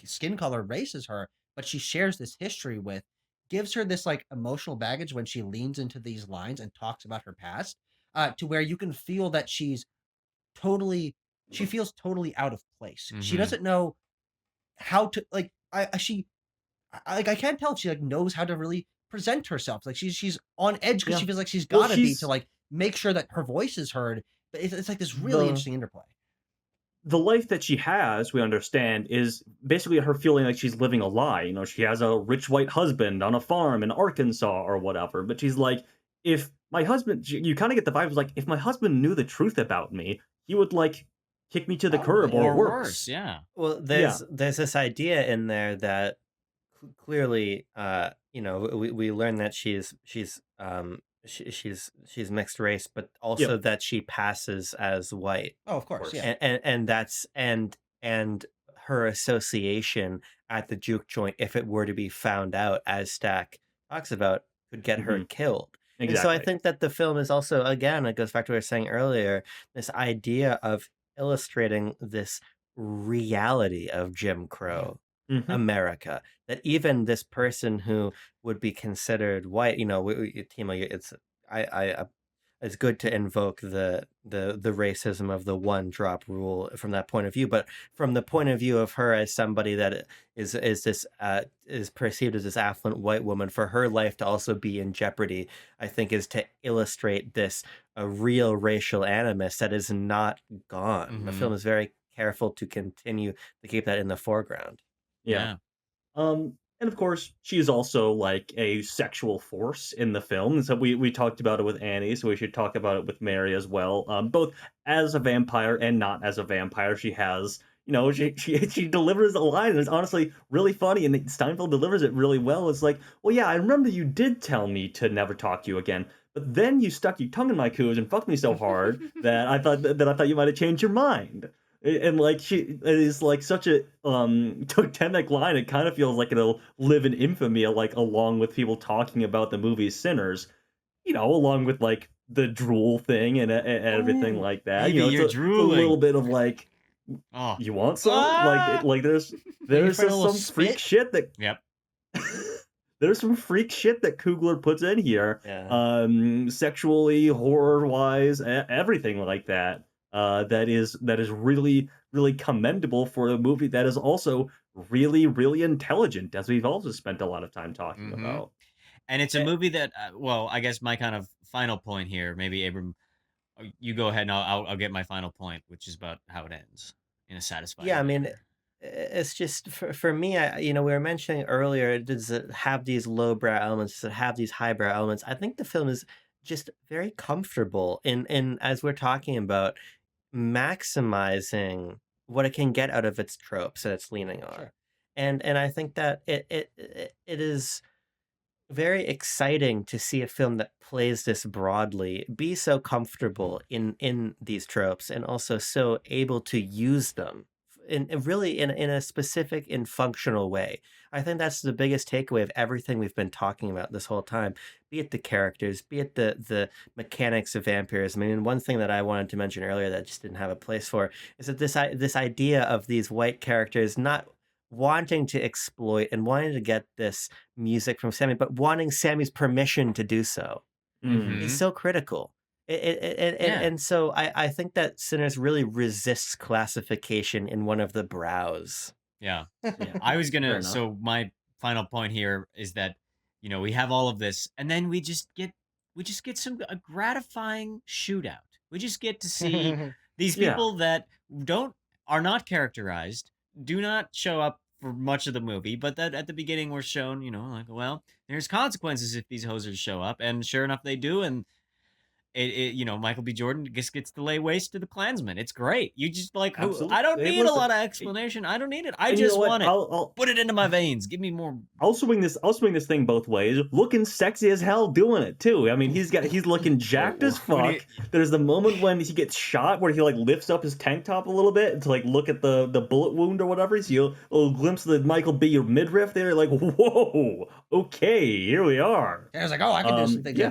skin color race as her, but she shares this history with, gives her this like emotional baggage when she leans into these lines and talks about her past, to where you can feel that totally she feels totally out of place. She Mhm. doesn't know how to like I can't tell if she like knows how to really present herself. Like she's on edge because Yeah. she feels like she's Well, gotta be to she's like make sure that her voice is heard. But it's like this really the interesting interplay. the life that she has, we understand, is basically her feeling like she's living a lie. You know, she has a rich white husband on a farm in Arkansas or whatever. But she's like, if my husband, you kind of get the vibe like, if my husband knew the truth about me, he would like kick me to the curb Probably. or Or worse. worse, yeah. Well, Yeah. there's this idea in there that clearly, we learn that she's mixed race, but also Yep. that she passes as white, Oh, of course, course. yeah. and that's and her association at the juke joint, if it were to be found out, as Stack talks about, could get her Mhm. killed. And so I Exactly. think that the film is also, again, it goes back to what I was saying earlier, this idea of illustrating this reality of Jim Crow Mhm. America, that even this person who would be considered white, Timo, it's good to invoke the racism of the one drop rule from that point of view, but from the point of view of her as somebody that is perceived as this affluent white woman, for her life to also be in jeopardy, I think, is to illustrate this a real racial animus that is not gone. The Mhm. film is very careful to continue to keep that in the foreground. Yeah. And of course, she is also like a sexual force in the film. And so we talked about it with Annie, so we should talk about it with Mary as well. Both as a vampire and not as a vampire, she has, she delivers a line that's honestly really funny, and Steinfeld delivers it really well. It's like, well, yeah, I remember you did tell me to never talk to you again, but then you stuck your tongue in my coos and fucked me so hard that I thought you might have changed your mind. And like it is like such a totemic line. It kind of feels like it'll live in infamy, like along with people talking about the movie Sinners, along with like the drool thing and everything Ooh, like that. baby, you're It's a little drooling. bit of like, Oh. you want some? Ah! Like there's Are you there's afraid of a just little some freak spit? shit that Yep. there's some freak shit that Coogler puts in here, Yeah. sexually, horror wise, everything like that. That is really really commendable for a movie that is also really really intelligent, as we've also spent a lot of time talking Mhm. about. And it's a Eh, movie that, well, I guess my kind of final point here, maybe Abram, you go ahead and I'll get my final point, which is about how it ends in a satisfying Yeah, I mean, manner. it's just for me, we were mentioning earlier, does it have these lowbrow elements? Does it have these highbrow elements? I think the film is just very comfortable in as we're talking about maximizing what it can get out of its tropes that it's leaning on. Sure. And I think that it is very exciting to see a film that plays this broadly be so comfortable in these tropes and also so able to use them really in a specific and functional way. I think that's the biggest takeaway of everything we've been talking about this whole time. Be it the characters, be it the mechanics of vampirism. I mean, one thing that I wanted to mention earlier that I just didn't have a place for is that this idea of these white characters not wanting to exploit and wanting to get this music from Sammy, but wanting Sammy's permission to do so is so critical. And so I think that Sinners really resists classification in one of the brows. Yeah. Yeah. I was Fair gonna. enough. So my final point here is that we have all of this, and then we just get a gratifying shootout. We just get to see these Yeah. people that are not characterized, do not show up for much of the movie, but that at the beginning we're shown, like, well, there's consequences if these hosers show up, and sure enough they do, and Michael B. Jordan just gets to lay waste to the Klansmen. It's great. You just like, Absolutely. I don't Hey, need a listen, lot of explanation. I don't need it. I and you know just what? want it. I'll Put it into my veins. Give me more. I'll swing this thing both ways. Looking sexy as hell doing it too. I mean, he's looking jacked as What do fuck. There's the moment when he gets shot where he like lifts up his tank top a little bit to like look at the bullet wound or whatever. So you a little glimpse of the Michael B. midriff there, like, whoa, okay, here we are. I was like, oh, I can do some things. yeah.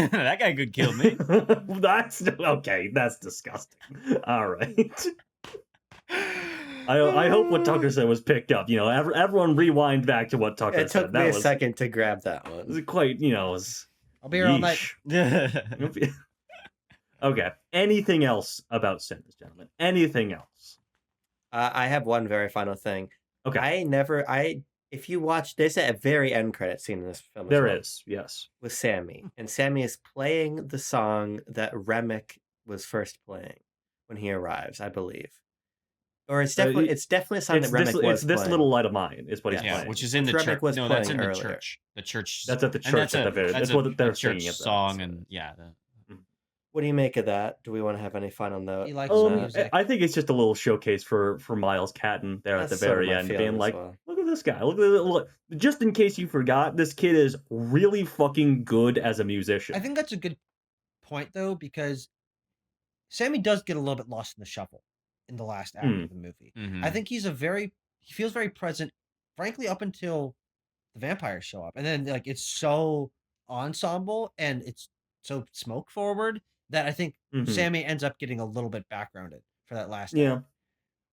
That guy could kill me. That's okay. That's disgusting. All right. I hope what Tucker said was picked up. Everyone rewind back to what Tucker It said. took me a second to grab that one. Was quite, was I'll be here all night. yeesh. Okay. Anything else about Sinners, gentlemen? Anything else? I have one very final thing. Okay. If you watch, there's a very end credit scene in this film. There is, yes. With Sammy, and Sammy is playing the song that Remick was first playing when he arrives, I believe. Or it's definitely a song that Remick was It's This playing. Little Light of Mine is what he's Yeah, playing. which is in the Remick church. was No, that's in playing the earlier. church. The church. That's at the and church at the very. That's what they're church singing at. song, and yeah. What do you make of that? Do we want to have any final note? He likes the music. I think it's just a little showcase for Miles Caton there at the That's sort of very my end, feeling being as like, well. look at this guy. Look. Just in case you forgot, this kid is really fucking good as a musician. I think that's a good point though, because Sammy does get a little bit lost in the shuffle in the last act of the movie. Mhm. I think he feels very present, frankly, up until the vampires show up, and then like it's so ensemble and it's so smoke forward that I think Sammy ends up getting a little bit backgrounded for that last Yeah. act.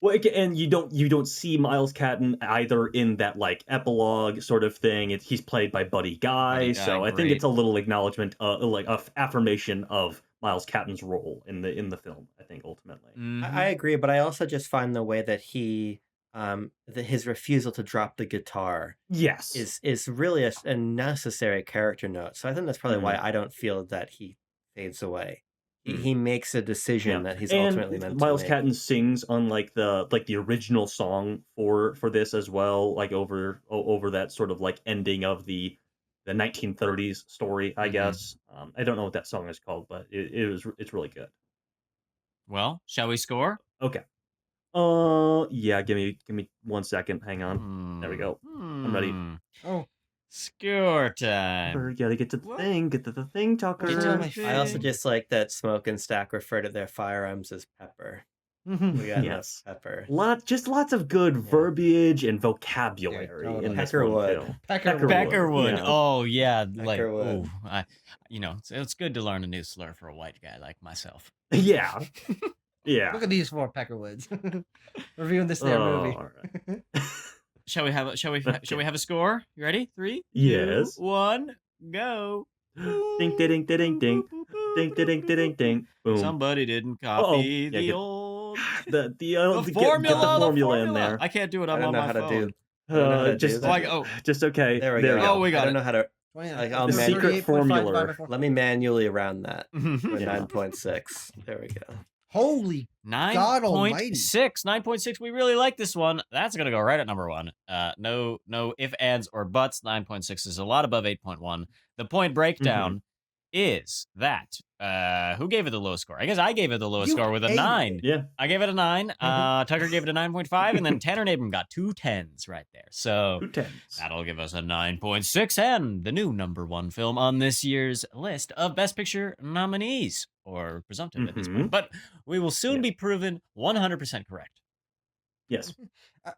Well, and you don't see Miles Caton either in that like epilogue sort of thing. He's played by Buddy Guy, Buddy Guy, so I think great. it's a little acknowledgement, like affirmation of Miles Caton's role in the film. I think ultimately. I agree, but I also just find the way that his refusal to drop the guitar Yes, is really a necessary character note. So I think that's probably why I don't feel that he fades away. He makes a decision that he's ultimately meant to Miles make. Caton sings on the original song for this as well, like over that sort of like ending of the 1930s story, I guess. I don't know what that song is called, but it's really good. Well, shall we score? Okay. Yeah, give me 1 second. Hang on. There we go. I'm ready. Oh, Score time. You gotta get to the thing. Get to the thing, Tucker. Get to my I also just like that Smoke and Stack refer to their firearms as pepper. We got Yes. enough pepper. Lots of good verbiage and vocabulary Yeah, in this one Peckerwood. too. Peckerwood. Yeah. Oh yeah, like Peckerwood. it's good to learn a new slur for a white guy like myself. Yeah. Yeah. Look at these 4 Peckerwoods reviewing this there movie. All right. Shall we have a score? You ready? 3, Yes. 2, 1, go. Ding ding ding ding ding ding ding ding ding. Boom. Somebody didn't Uh-oh. copy Yeah, the get- old The the formula. Get the formula in formula. there. I can't do it. I I'm don't on know my how to phone. do. I don't know how to do Just that. just okay. There we go. Oh, we got I don't it. know how to. I'll The secret 38.55 formula. divided by 4. Let me manually round that. For Yeah. 9.6. There we go. Holy God almighty. 9.6. We really like this one. That's gonna go right at number 1. No if, ands, or buts. 9.6 is a lot above 8.1. The point breakdown is that who gave it the lowest score? I guess I gave it the lowest You score with a hated 9. it. Yeah. I gave it a 9. Tucker gave it a 9.5, and then Tanner and Abram got 2 10s right there. So 2 10s. that'll give us a 9.6 and the new number 1 film on this year's list of Best Picture nominees, or presumptive at this point. But we will soon be proven 100% correct. Yes.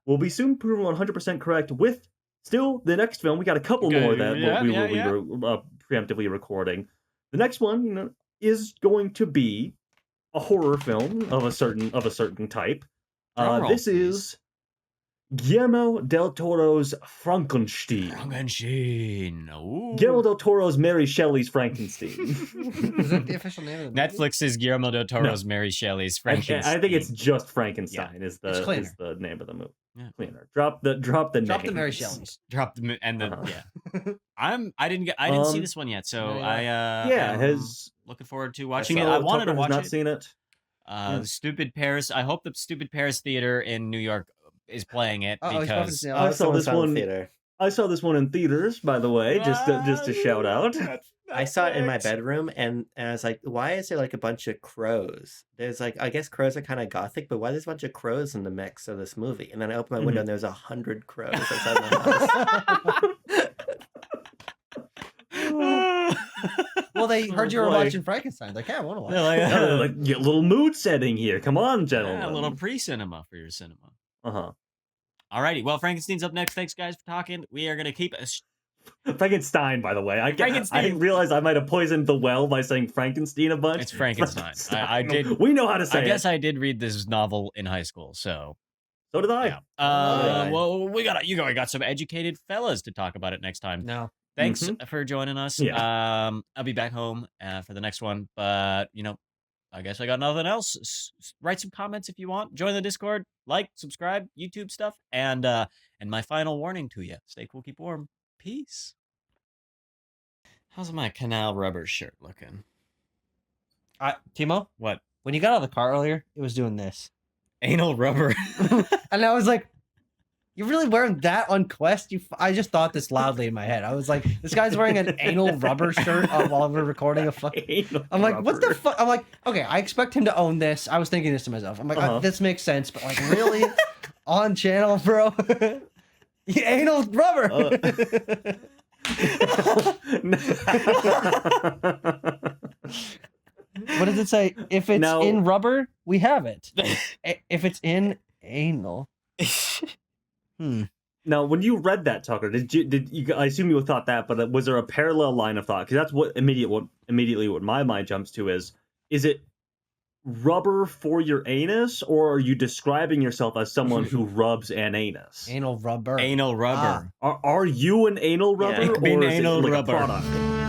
Will be soon proven 100% correct with still the next film. We got a couple Okay, more that yeah, we will yeah, be preemptively recording. The next one is going to be a horror film of a certain type. Drum roll, This please. is Guillermo del Toro's Frankenstein. Frankenstein. Ooh. Guillermo del Toro's Mary Shelley's Frankenstein. Is that the official name of the movie? Netflix's Guillermo del Toro's Mary Shelley's Frankenstein. I think it's just Frankenstein is It's the cleaner. is the name of the movie. Yeah. Cleaner. Drop the Drop the names. Mary Shelleys. Drop the and the Uh-huh. yeah. I didn't see this one yet, so Yeah, I am has looking forward to watching saw it. it. I wanted to Tucker has watch not it. seen it. The Stupid Paris. I hope the Stupid Paris Theater in New York is playing it Oh, he's probably because seen it. I saw someone this saw it in one. theater. I saw this one in theaters, by the way, just to shout out. I saw it in my bedroom, and I was like, why is there like a bunch of crows? There's like, I guess crows are kind of gothic, but why there's a bunch of crows in the mix of this movie? And then I opened my window, and there's 100 crows outside my house. Well, they heard you were boy. watching Frankenstein. Like, yeah, I want to watch. They're like, Like, get a little mood setting here. Come on, gentlemen. yeah, a little pre-cinema for your cinema. Uh-huh. Alrighty, well, Frankenstein's up next. Thanks, guys, for talking. We are gonna keep Frankenstein, by the way. I Frankenstein. didn't realize I might have poisoned the well by saying Frankenstein a bunch. It's Frankenstein. I did. We know how to say I it. guess I did read this novel in high school, so So did I. yeah. Alright. Well, we got some educated fellas to talk about it next time. No. Thanks for joining us. Yeah. I'll be back home for the next one, but I guess I got nothing else. Write some comments if you want. Join the Discord, like, subscribe, YouTube stuff, and my final warning to you: stay cool, keep warm. Peace. How's my canal rubber shirt looking? Timo, What? when you got out of the car earlier, it was doing this. Anal rubber. And I was like, you really wearing that on Quest? I just thought this loudly in my head. I was like, this guy's wearing an anal rubber shirt while we're recording a fuck. I'm like, what the fuck? I'm like, okay, I expect him to own this. I was thinking this to myself. I'm like, this makes sense, but like, really? On channel, bro? Anal rubber. What does it say? If it's in rubber, we have it. If it's in anal. Now, when you read that, Tucker, did you? I assume you thought that, but was there a parallel line of thought? Because that's what immediately what my mind jumps to is it rubber for your anus, or are you describing yourself as someone who rubs an anus? Anal rubber. Anal rubber. Are you an anal rubber, Yeah, or an is anal it like rubber. a product?